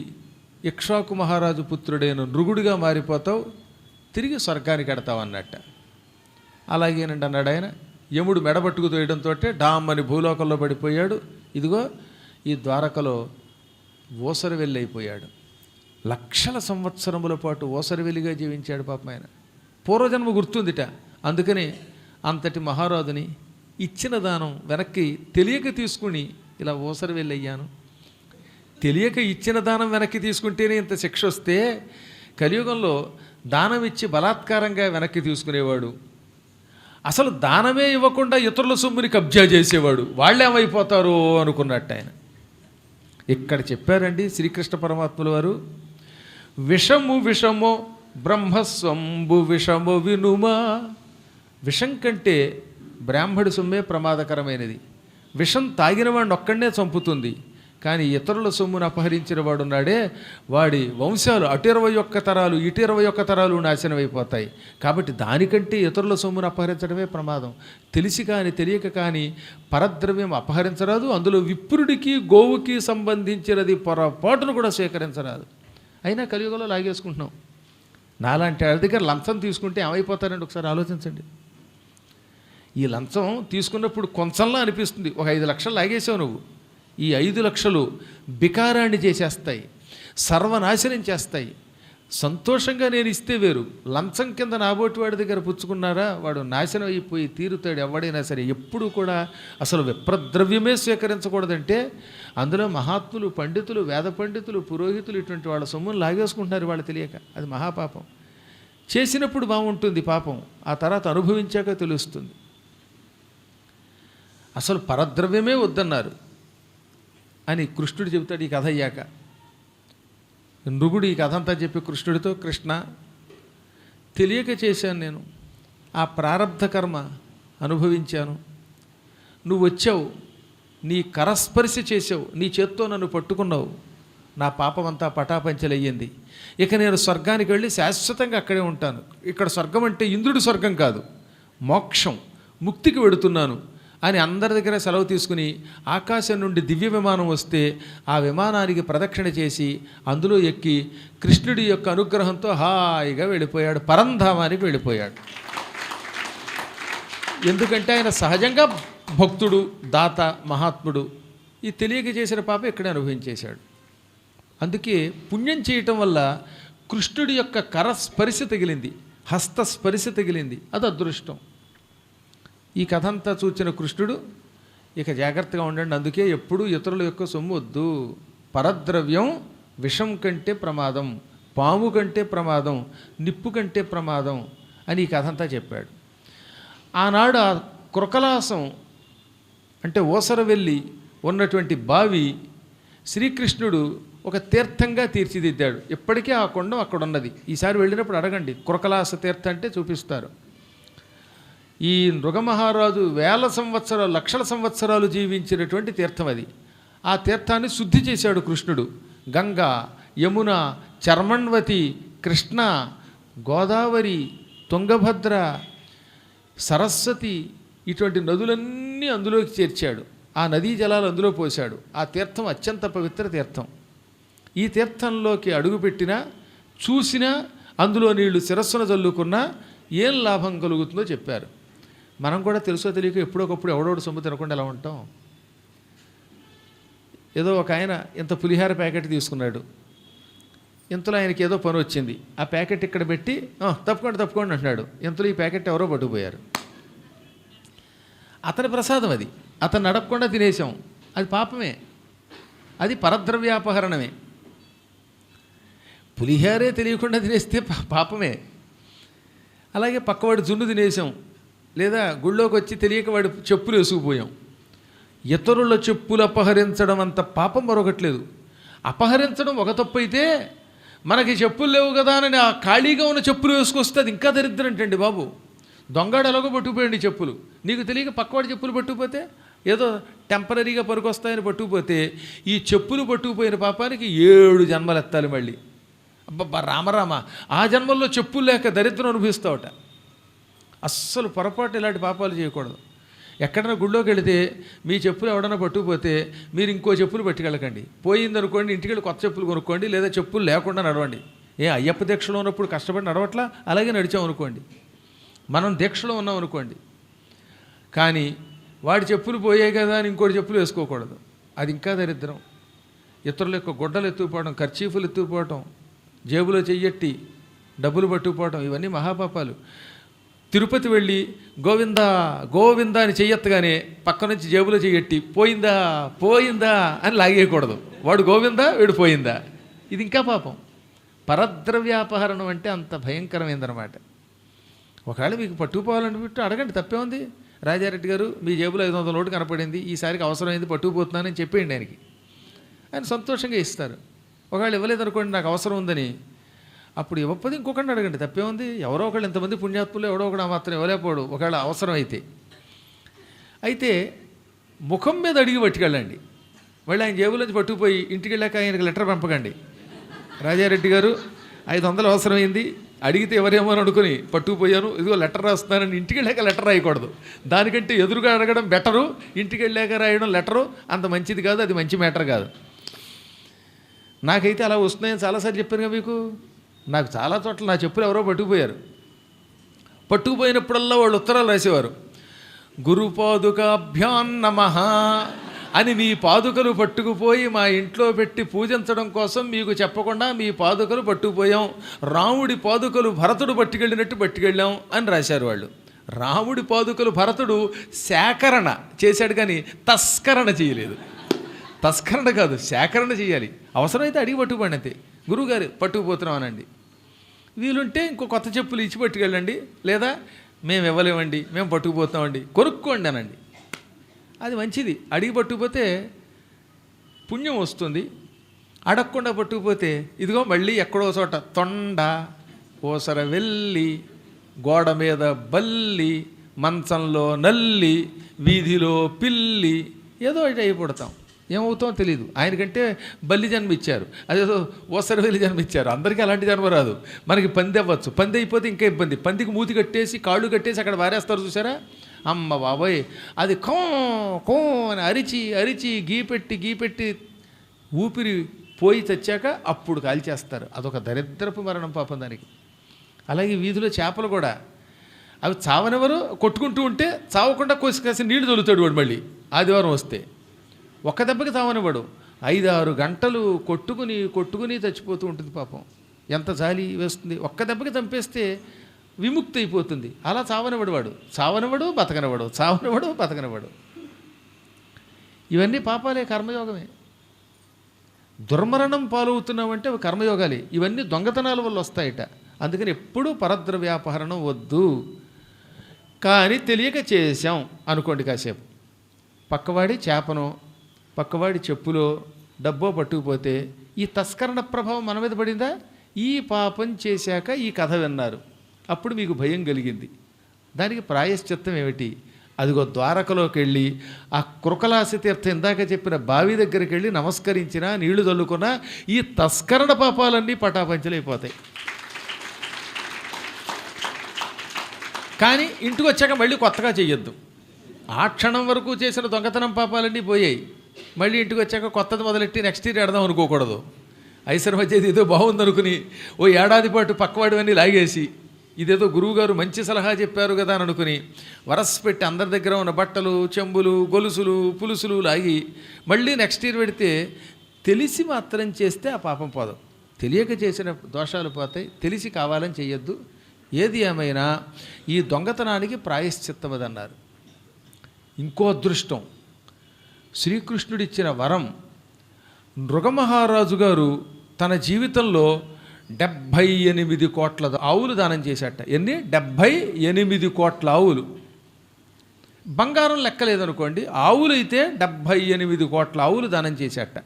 ఇక్ష్వాకు మహారాజు పుత్రుడైన నృగుడిగా మారిపోతావు, తిరిగి స్వర్గానికి ఎడతావు అన్నట్ట. అలాగేనండి అన్నాడు ఆయన. యముడు మెడబట్టుకు తోయడంతో డామ్ అని భూలోకంలో పడిపోయాడు. ఇదిగో ఈ ద్వారకలో ఓసరివెల్లి అయిపోయాడు. లక్షల సంవత్సరముల పాటు ఓసరివెల్లిగా జీవించాడు పాపం ఆయన. పూర్వజన్మ గుర్తుందిట. అందుకని అంతటి మహారాజుని ఇచ్చిన దానం వెనక్కి తెలియక తీసుకుని ఇలా ఓసరివెల్లి అయ్యాను. తెలియక ఇచ్చిన దానం వెనక్కి తీసుకుంటేనే ఇంత శిక్ష వస్తే, కలియుగంలో దానం ఇచ్చి బలాత్కారంగా వెనక్కి తీసుకునేవాడు, అసలు దానమే ఇవ్వకుండా ఇతరుల సొమ్ముని కబ్జా చేసేవాడు, వాళ్ళేమైపోతారో అనుకున్నట్టు ఆయన. ఇక్కడ చెప్పారండి శ్రీకృష్ణ పరమాత్ముల వారు, విషము విషమో బ్రహ్మస్వంబు విషము వినుమా. విషం కంటే బ్రాహ్మడి సొమ్మే ప్రమాదకరమైనది. విషం తాగిన వాడిని ఒక్కడనే చంపుతుంది, కానీ ఇతరుల సొమ్మును అపహరించిన వాడున్నాడే, వాడి వంశాలు అటు 21 తరాలు ఇటు 21 తరాలు నాశనం అయిపోతాయి. కాబట్టి దానికంటే ఇతరుల సొమ్మును అపహరించడమే ప్రమాదం. తెలిసి కానీ తెలియక కానీ పరద్రవ్యం అపహరించరాదు. అందులో విప్రుడికి గోవుకి సంబంధించినది పొరపాటును కూడా స్వీకరించరాదు. అయినా కలియుగంలో లాగేసుకుంటున్నాం. నాలాంటి వాళ్ళ దగ్గర లంచం తీసుకుంటే ఏమైపోతారండి ఒకసారి ఆలోచించండి. ఈ లంచం తీసుకున్నప్పుడు కొంచెంలా అనిపిస్తుంది. ఒక 5 లక్షలు లాగేసావు నువ్వు, ఈ 5 లక్షలు బికారాన్ని చేసేస్తాయి, సర్వనాశనం చేస్తాయి. సంతోషంగా నేను ఇస్తే వేరు. లంచం కింద నాబోటి వాడి దగ్గర పుచ్చుకున్నారా వాడు నాశనం అయిపోయి తీరుతాడు ఎవడైనా సరే. ఎప్పుడు కూడా అసలు విప్రద్రవ్యమే స్వీకరించకూడదంటే అందులో మహాత్ములు, పండితులు, వేద పండితులు, పురోహితులు ఇటువంటి వాళ్ళ సొమ్మును లాగేసుకుంటున్నారు వాళ్ళు తెలియక. అది మహాపాపం. చేసినప్పుడు బాగుంటుంది పాపం, ఆ తర్వాత అనుభవించాక తెలుస్తుంది. అసలు పరద్రవ్యమే వద్దన్నారు అని కృష్ణుడు చెబుతాడు ఈ కథ అయ్యాక. నృగుడు ఈ కథ అంతా చెప్పి కృష్ణుడితో, కృష్ణ తెలియక చేశాను నేను, ఆ ప్రారబ్ధ కర్మ అనుభవించాను. నువ్వు వచ్చావు, నీ కరస్పర్శ చేసావు, నీ చేత్తో నన్ను పట్టుకున్నావు, నా పాపం అంతా పటాపంచలయ్యింది. ఇక నేను స్వర్గానికి వెళ్ళి శాశ్వతంగా అక్కడే ఉంటాను. ఇక్కడ స్వర్గం అంటే ఇంద్రుడి స్వర్గం కాదు, మోక్షం, ముక్తికి వెడుతున్నాను అని అందరి దగ్గర సెలవు తీసుకుని ఆకాశం నుండి దివ్య విమానం వస్తే ఆ విమానానికి ప్రదక్షిణ చేసి అందులో ఎక్కి కృష్ణుడి యొక్క అనుగ్రహంతో హాయిగా వెళ్ళిపోయాడు, పరంధామానికి వెళ్ళిపోయాడు. ఎందుకంటే ఆయన సహజంగా భక్తుడు, దాత, మహాత్ముడు. ఈ తెలియక చేసిన పాప ఇక్కడే అనుభవించేశాడు. అందుకే పుణ్యం చేయటం వల్ల కృష్ణుడి యొక్క కరస్పర్శ తగిలింది, హస్తస్పర్శ తగిలింది, అది అదృష్టం. ఈ కథ అంతా చూచిన కృష్ణుడు ఇక జాగ్రత్తగా ఉండండి, అందుకే ఎప్పుడూ ఇతరుల యొక్క సొమ్ము వద్దు. పరద్రవ్యం విషం కంటే ప్రమాదం, పాము కంటే ప్రమాదం, నిప్పు కంటే ప్రమాదం అని ఈ కథ అంతా చెప్పాడు. ఆనాడు ఆ కృకలాసం అంటే ఓసరవెల్లి ఉన్నటువంటి బావి శ్రీకృష్ణుడు ఒక తీర్థంగా తీర్చిదిద్దాడు. ఇప్పటికీ ఆ కొండం అక్కడ ఉన్నది. ఈసారి వెళ్ళినప్పుడు అడగండి, కృకలాస తీర్థం అంటే చూపిస్తారు. ఈ నృగమహారాజు వేల సంవత్సరాలు, లక్షల సంవత్సరాలు జీవించినటువంటి తీర్థం అది. ఆ తీర్థాన్ని శుద్ధి చేశాడు కృష్ణుడు. గంగా, యమున, చర్మణ్వతి, కృష్ణ, గోదావరి, తుంగభద్ర, సరస్వతి ఇటువంటి నదులన్నీ అందులోకి చేర్చాడు. ఆ నదీ జలాలు అందులో పోశాడు. ఆ తీర్థం అత్యంత పవిత్ర తీర్థం. ఈ తీర్థంలోకి అడుగుపెట్టినా, చూసినా, అందులో నీళ్లు శిరస్సున చల్లుకున్నా ఏం లాభం కలుగుతుందో చెప్పారు. మనం కూడా తెలుసో తెలియక ఎప్పుడొకప్పుడు ఎవడోడు సొమ్ము తినకుండా ఎలా ఉంటాం. ఏదో ఒక ఆయన ఇంత పులిహార ప్యాకెట్ తీసుకున్నాడు. ఇంతలో ఆయనకి ఏదో పని వచ్చింది. ఆ ప్యాకెట్ ఇక్కడ పెట్టి తప్పుకోండి అంటున్నాడు. ఇంతలో ఈ ప్యాకెట్ ఎవరో పట్టుకుపోయారు. అతని ప్రసాదం అది, అతను నడపకుండా తినేసాం, అది పాపమే, అది పరద్రవ్యాపహరణమే. పులిహారే తెలియకుండా తినేస్తే పాపమే. అలాగే పక్కవాడు జున్ను తినేసాం, లేదా గుళ్ళోకి వచ్చి తెలియక వాడు చెప్పులు వేసుకుపోయాం. ఇతరుల చెప్పులు అపహరించడం అంత పాపం మరొకట్లేదు. అపహరించడం ఒక తప్పు అయితే, మనకి చెప్పులు లేవు కదా అని ఆ ఖాళీగా ఉన్న చెప్పులు వేసుకొస్తే అది ఇంకా దరిద్రం ఏంటండి బాబు. దొంగడు ఎలాగో పట్టుకుపోయండి చెప్పులు, నీకు తెలియక పక్కవాడి చెప్పులు పట్టుకుపోతే ఏదో టెంపరీగా పరుకొస్తాయని పట్టుకుపోతే ఈ చెప్పులు పట్టుకుపోయిన పాపానికి 7 జన్మలు ఎత్తాలి మళ్ళీ. అబ్బబ్బా రామరామ, ఆ జన్మల్లో చెప్పులు లేక దరిద్రం అనుభవిస్తావట. అస్సలు పొరపాటు ఇలాంటి పాపాలు చేయకూడదు. ఎక్కడైనా గుళ్ళోకి వెళితే మీ చెప్పులు ఎవడన్నా పట్టుకుపోతే మీరు ఇంకో చెప్పులు పట్టుకెళ్ళకండి. పోయిందనుకోండి, ఇంటికి వెళ్ళి కొత్త చెప్పులు కొనుక్కోండి, లేదా చెప్పులు లేకుండా నడవండి. అయ్యప్ప దీక్షలో ఉన్నప్పుడు కష్టపడి నడవట్లా, అలాగే నడిచాం అనుకోండి. మనం దీక్షలో ఉన్నాం అనుకోండి, కానీ వాడి చెప్పులు పోయాయి కదా అని ఇంకోటి చెప్పులు వేసుకోకూడదు. అది ఇంకా దరిద్రం. ఇతరుల యొక్క గుడ్డలు ఎత్తుకుపోవడం, కర్చీఫులు ఎత్తుకుపోవటం, జేబులో చెయ్యట్టి డబ్బులు పట్టుకుపోవటం, ఇవన్నీ మహాపాపాలు. తిరుపతి వెళ్ళి గోవిందా గోవిందా అని చెయ్యెత్తగానే పక్క నుంచి జేబులో చెయ్యట్టి పోయిందా పోయిందా అని లాగేయకూడదు. వాడు గోవిందా, వీడు పోయిందా, ఇది ఇంకా పాపం. పరద్రవ్యాపహరణం అంటే అంత భయంకరమైందనమాట. ఒకవేళ మీకు పట్టుకుపోవాలనిపిట్టు అడగండి, తప్పే ఉంది. రాజారెడ్డి గారు మీ జేబులో 500 నోటు కనపడింది, ఈసారికి అవసరమైంది పట్టుకుపోతున్నానని చెప్పేయండి ఆయనకి. ఆయన సంతోషంగా ఇస్తారు. ఒకవేళ ఇవ్వలేదనుకోండి, నాకు అవసరం ఉందని, అప్పుడు ఇవ్వకపోతే ఇంకొకరిని అడగండి, తప్పే ఉంది. ఎవరో ఒకళ్ళు, ఎంతమంది పుణ్యాత్ములు ఎవడో ఒకడు మాత్రం ఇవ్వలేకపోడు ఒకవేళ అవసరం అయితే ముఖం మీద అడిగి పట్టుకెళ్ళండి. మళ్ళీ ఆయన జేబులోంచి పట్టుకుపోయి ఇంటికి వెళ్ళాక ఆయనకి లెటర్ పంపకండి. రాజారెడ్డి గారు 500 అవసరమైంది, అడిగితే ఎవరేమో అని అనుకుని పట్టుకుపోయాను, ఇదిగో లెటర్ రాస్తున్నానని ఇంటికి వెళ్ళాక లెటర్ రాయకూడదు. దానికంటే ఎదురుగా అడగడం బెటరు, ఇంటికి వెళ్ళాక రాయడం లెటరు అంత మంచిది కాదు, అది మంచి మ్యాటర్ కాదు. నాకైతే అలా వస్తున్నాయని చాలాసార్లు చెప్పాను కదా మీకు. నాకు చాలా చోట్ల నా చెప్పులు ఎవరో పట్టుకుపోయారు. పట్టుకుపోయినప్పుడల్లా వాళ్ళు ఉత్తరాలు రాసేవారు. గురుపాదుకాభ్యాం నమః అని మీ పాదుకలు పట్టుకుపోయి మా ఇంట్లో పెట్టి పూజించడం కోసం మీకు చెప్పకుండా మీ పాదుకలు పట్టుకుపోయాం. రాముడి పాదుకలు భరతుడు పట్టుకెళ్ళినట్టు పట్టుకెళ్ళాం అని రాశారు వాళ్ళు. రాముడి పాదుకలు భరతుడు సేకరణ చేశాడు కానీ తస్కరణ చేయలేదు. తస్కరణ కాదు, సేకరణ చేయాలి. అవసరమైతే అడిగి పట్టుకుపోండి అంతే. గురువుగారు పట్టుకుపోతున్నాం అనండి. వీలుంటే ఇంకో కొత్త చెప్పులు ఇచ్చి పట్టుకెళ్ళండి, లేదా మేము ఇవ్వలేమండి, మేము పట్టుకుపోతామండి, కొనుక్కోండి అనండి. అది మంచిది. అడిగి పట్టుకుపోతే పుణ్యం వస్తుంది. అడగకుండా పట్టుకుపోతే ఇదిగో మళ్ళీ ఎక్కడో చోట తొండ, ఓసర వెళ్ళి, గోడ మీద బల్లి, మంచంలో నల్లి, వీధిలో పిల్లి, ఏదో ఒకటి అయిపోతాం. ఏమవుతామో తెలియదు. ఆయనకంటే బల్లి జన్మిచ్చారు, అదేదో ఓసర వెళ్ళి జన్మిచ్చారు. అందరికీ అలాంటి జన్మ రాదు. మనకి పంది అవ్వచ్చు. పంది అయిపోతే ఇంకా ఇబ్బంది. పందికి మూతి కట్టేసి కాళ్ళు కట్టేసి అక్కడ వారేస్తారు చూసారా, అమ్మ బాబోయ్, అది కో కో అని అరిచి అరిచి గీపెట్టి ఊపిరి పోయి తెచ్చాక అప్పుడు కాల్చేస్తారు. అదొక దరిద్రపు మరణం పాపం దానికి. అలాగే వీధిలో చేపలు కూడా అవి చావనెవరు కొట్టుకుంటూ ఉంటే చావకుండా కాసి నీళ్లు తొలుతాడు వాడు. మళ్ళీ ఆదివారం వస్తే ఒక్క దెబ్బకి చావనివాడు 5-6 గంటలు కొట్టుకుని చచ్చిపోతూ ఉంటుంది పాపం. ఎంత జాలి వేస్తుంది. ఒక్క దెబ్బకి చంపేస్తే విముక్తి అయిపోతుంది. అలా చావనివాడు బతకనివాడు. ఇవన్నీ పాపాలే, కర్మయోగమే. దుర్మరణం పాలవుతున్నామంటే అవి కర్మయోగాలే. ఇవన్నీ దొంగతనాల వల్ల వస్తాయట. అందుకని ఎప్పుడూ పరద్రవ్యాపహరణం వద్దు. కానీ తెలియక చేశాం అనుకోండి, కాసేపు పక్కవాడి చేపనో పక్కవాడి చెప్పులో డబ్బో పట్టుకుపోతే ఈ తస్కరణ ప్రభావం మన మీద పడిందా? ఈ పాపం చేశాక ఈ కథ విన్నారు, అప్పుడు మీకు భయం కలిగింది. దానికి ప్రాయశ్చిత్తం ఏమిటి? అదిగో ద్వారకలోకి వెళ్ళి ఆ కృకలాసి తీర్థం ఇందాక చెప్పిన బావి దగ్గరికి వెళ్ళి నమస్కరించినా, నీళ్లు చల్లుకున్నా ఈ తస్కరణ పాపాలన్నీ పటాపంచలైపోతాయి. కానీ ఇంటికి వచ్చాక మళ్ళీ కొత్తగా చెయ్యొద్దు. ఆ క్షణం వరకు చేసిన దొంగతనం పాపాలన్నీ పోయాయి. మళ్ళీ ఇంటికి వచ్చాక కొత్తది మొదలెట్టి నెక్స్ట్ ఇయర్ ఎడదాం అనుకోకూడదు. ఐసర్ మధ్య ఏదో బాగుందనుకుని ఓ ఏడాది పాటు పక్కవాడివన్నీ లాగేసి ఇదేదో గురువుగారు మంచి సలహా చెప్పారు కదా అని అనుకుని వరస పెట్టి అందరి దగ్గర ఉన్న బట్టలు, చెంబులు, గొలుసులు, పులుసులు లాగి మళ్ళీ నెక్స్ట్ ఇయర్ పెడితే తెలిసి మాత్రం చేస్తే ఆ పాపం పోదు. తెలియక చేసిన దోషాలు పోతాయి. తెలిసి కావాలని చెయ్యొద్దు. ఏది ఏమైనా ఈ దొంగతనానికి ప్రాయశ్చిత్తం అదన్నారు. ఇంకో అదృష్టం, శ్రీకృష్ణుడిచ్చిన వరం. నృగమహారాజు గారు తన జీవితంలో 78 కోట్ల ఆవులు దానం చేశాట. ఎన్ని? 78 కోట్ల ఆవులు. బంగారం లెక్కలేదనుకోండి, ఆవులైతే 78 కోట్ల ఆవులు దానం చేశాట.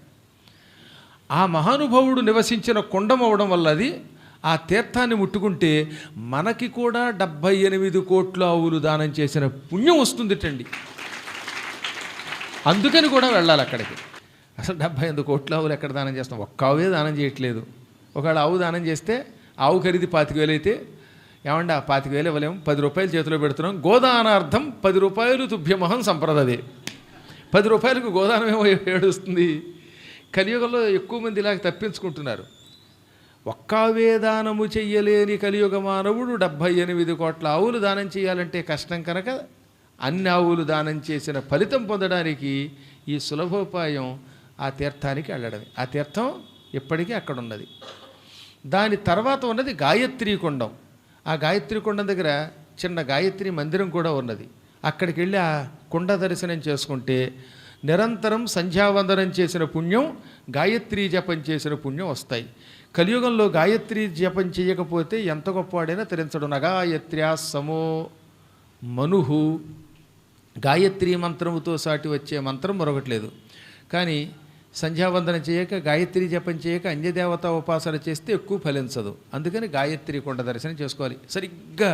ఆ మహానుభావుడు నివసించిన కుండం అవడం వల్ల అది ఆ తీర్థాన్ని ముట్టుకుంటే మనకి కూడా 78 కోట్ల ఆవులు దానం చేసిన పుణ్యం వస్తుందిటండి. అందుకని కూడా వెళ్ళాలి అక్కడికి. అసలు 78 కోట్ల ఆవులు ఎక్కడ దానం చేస్తాం? ఒక్క ఆవుే దానం చేయట్లేదు. ఒకవేళ ఆవు దానం చేస్తే ఆవు ఖరీదు 25,000 అయితే ఏమండి ఆ 25,000 ఇవ్వలేము, 10 రూపాయలు చేతిలో పెడుతున్నాం, గోదానార్థం 10 రూపాయలు తుభ్యమహం సంప్రదదే. 10 రూపాయలకు గోదానం ఏమో ఏడుస్తుంది. కలియుగంలో ఎక్కువ మంది ఇలాగ తప్పించుకుంటున్నారు. ఒక్కావే దానము చెయ్యలేని కలియుగ మానవుడు 78 కోట్ల ఆవులు దానం చేయాలంటే కష్టం కనుక అన్ని ఆవులు దానం చేసిన ఫలితం పొందడానికి ఈ సులభోపాయం ఆ తీర్థానికి వెళ్ళడమే. ఆ తీర్థం ఇప్పటికీ అక్కడ ఉన్నది. దాని తర్వాత ఉన్నది గాయత్రీ కుండం. ఆ గాయత్రీ కుండం దగ్గర చిన్న గాయత్రి మందిరం కూడా ఉన్నది. అక్కడికి వెళ్ళి ఆ కుండ దర్శనం చేసుకుంటే నిరంతరం సంధ్యావందనం చేసిన పుణ్యం, గాయత్రీ జపం చేసిన పుణ్యం వస్తాయి. కలియుగంలో గాయత్రీ జపం చేయకపోతే ఎంత గొప్పవాడైనా తరించడు. నగాయత్ర్యా సమో మనుహు. గాయత్రీ మంత్రముతో సాటి వచ్చే మంత్రం మరొకటి లేదు. కానీ సంధ్యావందనం చేయక, గాయత్రీ జపం చేయక అన్యదేవతా ఉపాసన చేస్తే ఎక్కువ ఫలించదు. అందుకని గాయత్రీ కుండ దర్శనం చేసుకోవాలి. సరిగ్గా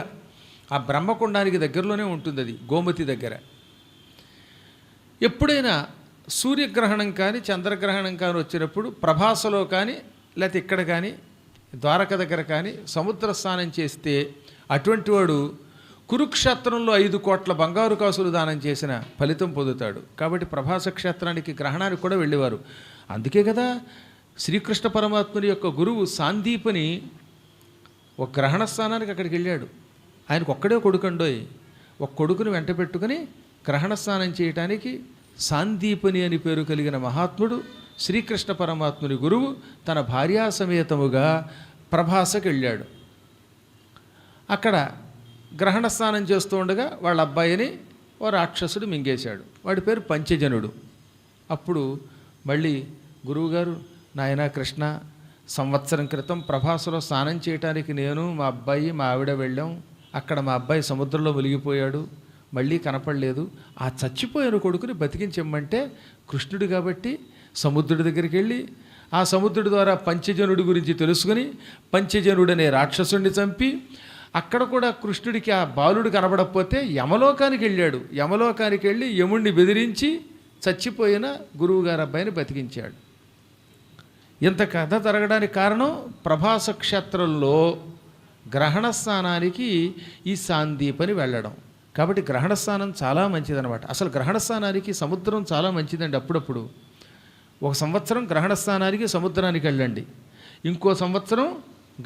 ఆ బ్రహ్మకుండానికి దగ్గరలోనే ఉంటుంది అది, గోమతి దగ్గర. ఎప్పుడైనా సూర్యగ్రహణం కానీ చంద్రగ్రహణం కానీ వచ్చినప్పుడు ప్రభాసలో కానీ లేకపోతే ఇక్కడ కానీ ద్వారక దగ్గర కానీ సముద్ర స్నానం చేస్తే అటువంటి వాడు కురుక్షేత్రంలో 5 కోట్ల బంగారు కాసులు దానం చేసిన ఫలితం పొందుతాడు. కాబట్టి ప్రభాస క్షేత్రానికి గ్రహణానికి కూడా వెళ్ళేవారు. అందుకే కదా శ్రీకృష్ణ పరమాత్ముని యొక్క గురువు సాందీపని ఒక గ్రహణ స్థానానికి అక్కడికి వెళ్ళాడు. ఆయనకు ఒక్కడే కొడుకండోయ్. ఒక కొడుకుని వెంట పెట్టుకుని గ్రహణ స్నానం చేయటానికి సాందీపని అని పేరు కలిగిన మహాత్ముడు శ్రీకృష్ణ పరమాత్ముని గురువు తన భార్యా సమేతముగా ప్రభాసకి వెళ్ళాడు. అక్కడ గ్రహణ స్నానం చేస్తూ ఉండగా వాళ్ళ అబ్బాయిని ఓ రాక్షసుడు మింగేశాడు. వాడి పేరు పంచజనుడు. అప్పుడు మళ్ళీ గురువుగారు, నాయనా కృష్ణ, సంవత్సరం క్రితం ప్రభాసలో స్నానం చేయడానికి నేను మా అబ్బాయి మా ఆవిడ వెళ్ళాం. అక్కడ మా అబ్బాయి సముద్రంలో మునిగిపోయాడు, మళ్ళీ కనపడలేదు. ఆ చచ్చిపోయిన కొడుకుని బతికించమ్మంటే కృష్ణుడు కాబట్టి సముద్రుడి దగ్గరికి వెళ్ళి ఆ సముద్రుడి ద్వారా పంచజనుడి గురించి తెలుసుకుని పంచజనుడనే రాక్షసుడిని చంపి అక్కడ కూడా కృష్ణుడికి ఆ బాలుడు కనబడకపోతే యమలోకానికి వెళ్ళాడు. యమలోకానికి వెళ్ళి యముణ్ణి బెదిరించి చచ్చిపోయిన గురువుగారి అబ్బాయిని బతికించాడు. ఇంత కథ జరగడానికి కారణం ప్రభాస క్షేత్రంలో గ్రహణ స్నానానికి ఈ సాందీపని వెళ్ళడం. కాబట్టి గ్రహణ స్నానం చాలా మంచిదన్నమాట. అసలు గ్రహణ స్నానానికి సముద్రం చాలా మంచిదండి. అప్పుడప్పుడు ఒక సంవత్సరం గ్రహణ స్నానానికి సముద్రానికి వెళ్ళండి, ఇంకో సంవత్సరం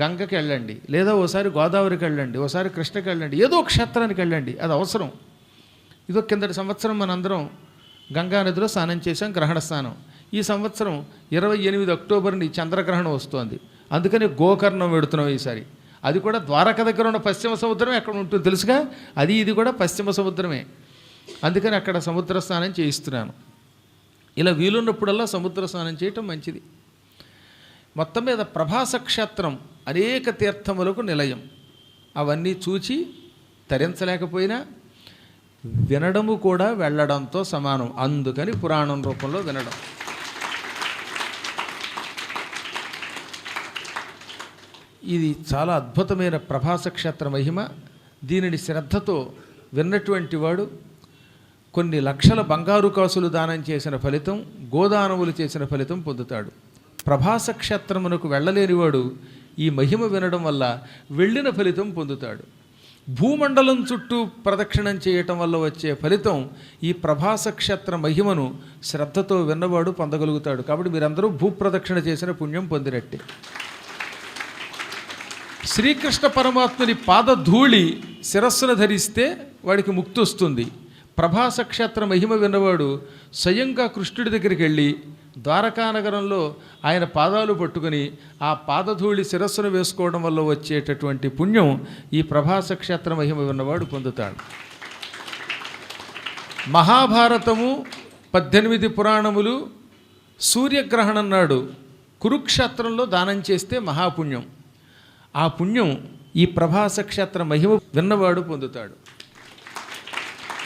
గంగకి వెళ్ళండి, లేదా ఓసారి గోదావరికి వెళ్ళండి, ఓసారి కృష్ణకి వెళ్ళండి, ఏదో క్షేత్రానికి వెళ్ళండి, అది అవసరం. ఇదో కిందటి సంవత్సరం మనందరం గంగానదిలో స్నానం చేశాం, గ్రహణ స్నానం. ఈ సంవత్సరం 28 అక్టోబర్ని చంద్రగ్రహణం వస్తోంది, అందుకని గోకర్ణం పెడుతున్నాం ఈసారి. అది కూడా ద్వారక దగ్గర ఉన్న పశ్చిమ సముద్రం ఎక్కడ ఉంటుంది తెలుసుగా, ఇది కూడా పశ్చిమ సముద్రమే. అందుకని అక్కడ సముద్ర స్నానం చేయిస్తున్నాను. ఇలా వీలున్నప్పుడల్లా సముద్ర స్నానం చేయటం మంచిది. మొత్తం మీద ప్రభాస క్షేత్రం అనేక తీర్థములకు నిలయం. అవన్నీ చూచి తరించలేకపోయినా వినడము కూడా వెళ్ళడంతో సమానం. అందుకని పురాణం రూపంలో వినడం. ఇది చాలా అద్భుతమైన ప్రభాస క్షేత్ర మహిమ. దీనిని శ్రద్ధతో విన్నటువంటి వాడు కొన్ని లక్షల బంగారు కాసులు దానం చేసిన ఫలితం, గోదానములు చేసిన ఫలితం పొందుతాడు. ప్రభాస క్షేత్రమునకు వెళ్ళలేనివాడు ఈ మహిమ వినడం వల్ల వెళ్ళిన ఫలితం పొందుతాడు. భూమండలం చుట్టూ ప్రదక్షిణం చేయటం వల్ల వచ్చే ఫలితం ఈ ప్రభాస క్షేత్ర మహిమను శ్రద్ధతో విన్నవాడు పొందగలుగుతాడు. కాబట్టి మీరందరూ భూప్రదక్షిణ చేసిన పుణ్యం పొందినట్టే. శ్రీకృష్ణ పరమాత్మని పాదధూళి శిరస్సును ధరిస్తే వాడికి ముక్తి వస్తుంది. ప్రభాస క్షేత్ర మహిమ విన్నవాడు స్వయంగా కృష్ణుడి దగ్గరికి వెళ్ళి ద్వారకానగరంలో ఆయన పాదాలు పట్టుకుని ఆ పాదధూళి శిరస్సును వేసుకోవడం వల్ల వచ్చేటటువంటి పుణ్యం ఈ ప్రభాస క్షేత్ర మహిమ విన్నవాడు పొందుతాడు. మహాభారతము 18 పురాణములు సూర్యగ్రహణం నాడు కురుక్షేత్రంలో దానం చేస్తే మహాపుణ్యం. ఆ పుణ్యం ఈ ప్రభాస క్షేత్ర మహిమ విన్నవాడు పొందుతాడు.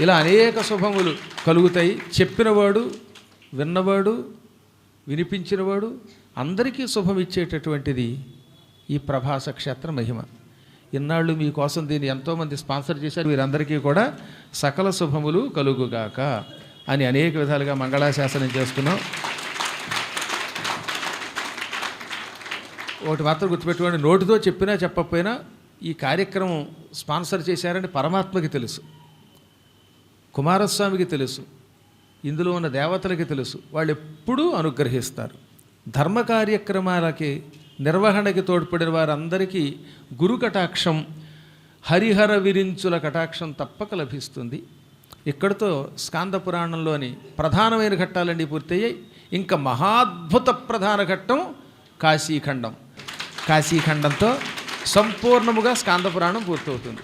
ఇలా అనేక శుభములు కలుగుతాయి. చెప్పినవాడు, విన్నవాడు, వినిపించినవాడు అందరికీ శుభం ఇచ్చేటటువంటిది ఈ ప్రభాస క్షేత్ర మహిమ. ఇన్నాళ్ళు మీకోసం దీన్ని ఎంతోమంది స్పాన్సర్ చేశారు. వీరందరికీ కూడా సకల శుభములు కలుగుగాక అని అనేక విధాలుగా మంగళాశాసనం చేసుకున్నాం. ఒకటి మాత్రం గుర్తుపెట్టుకోండి, నోటితో చెప్పినా చెప్పకపోయినా ఈ కార్యక్రమం స్పాన్సర్ చేశారని పరమాత్మకి తెలుసు, కుమారస్వామికి తెలుసు, ఇందులో ఉన్న దేవతలకి తెలుసు. వాళ్ళు ఎప్పుడూ అనుగ్రహిస్తారు. ధర్మ కార్యక్రమాలకి నిర్వహణకి తోడ్పడిన వారందరికీ గురు కటాక్షం, హరిహర విరించుల కటాక్షం తప్పక లభిస్తుంది. ఇక్కడితో స్కాంద పురాణంలోని ప్రధానమైన ఘట్టాలన్నీ పూర్తయ్యాయి. ఇంకా మహాద్భుత ప్రధాన ఘట్టం కాశీఖండం. కాశీఖండంతో సంపూర్ణముగా స్కాంద పురాణం పూర్తవుతుంది.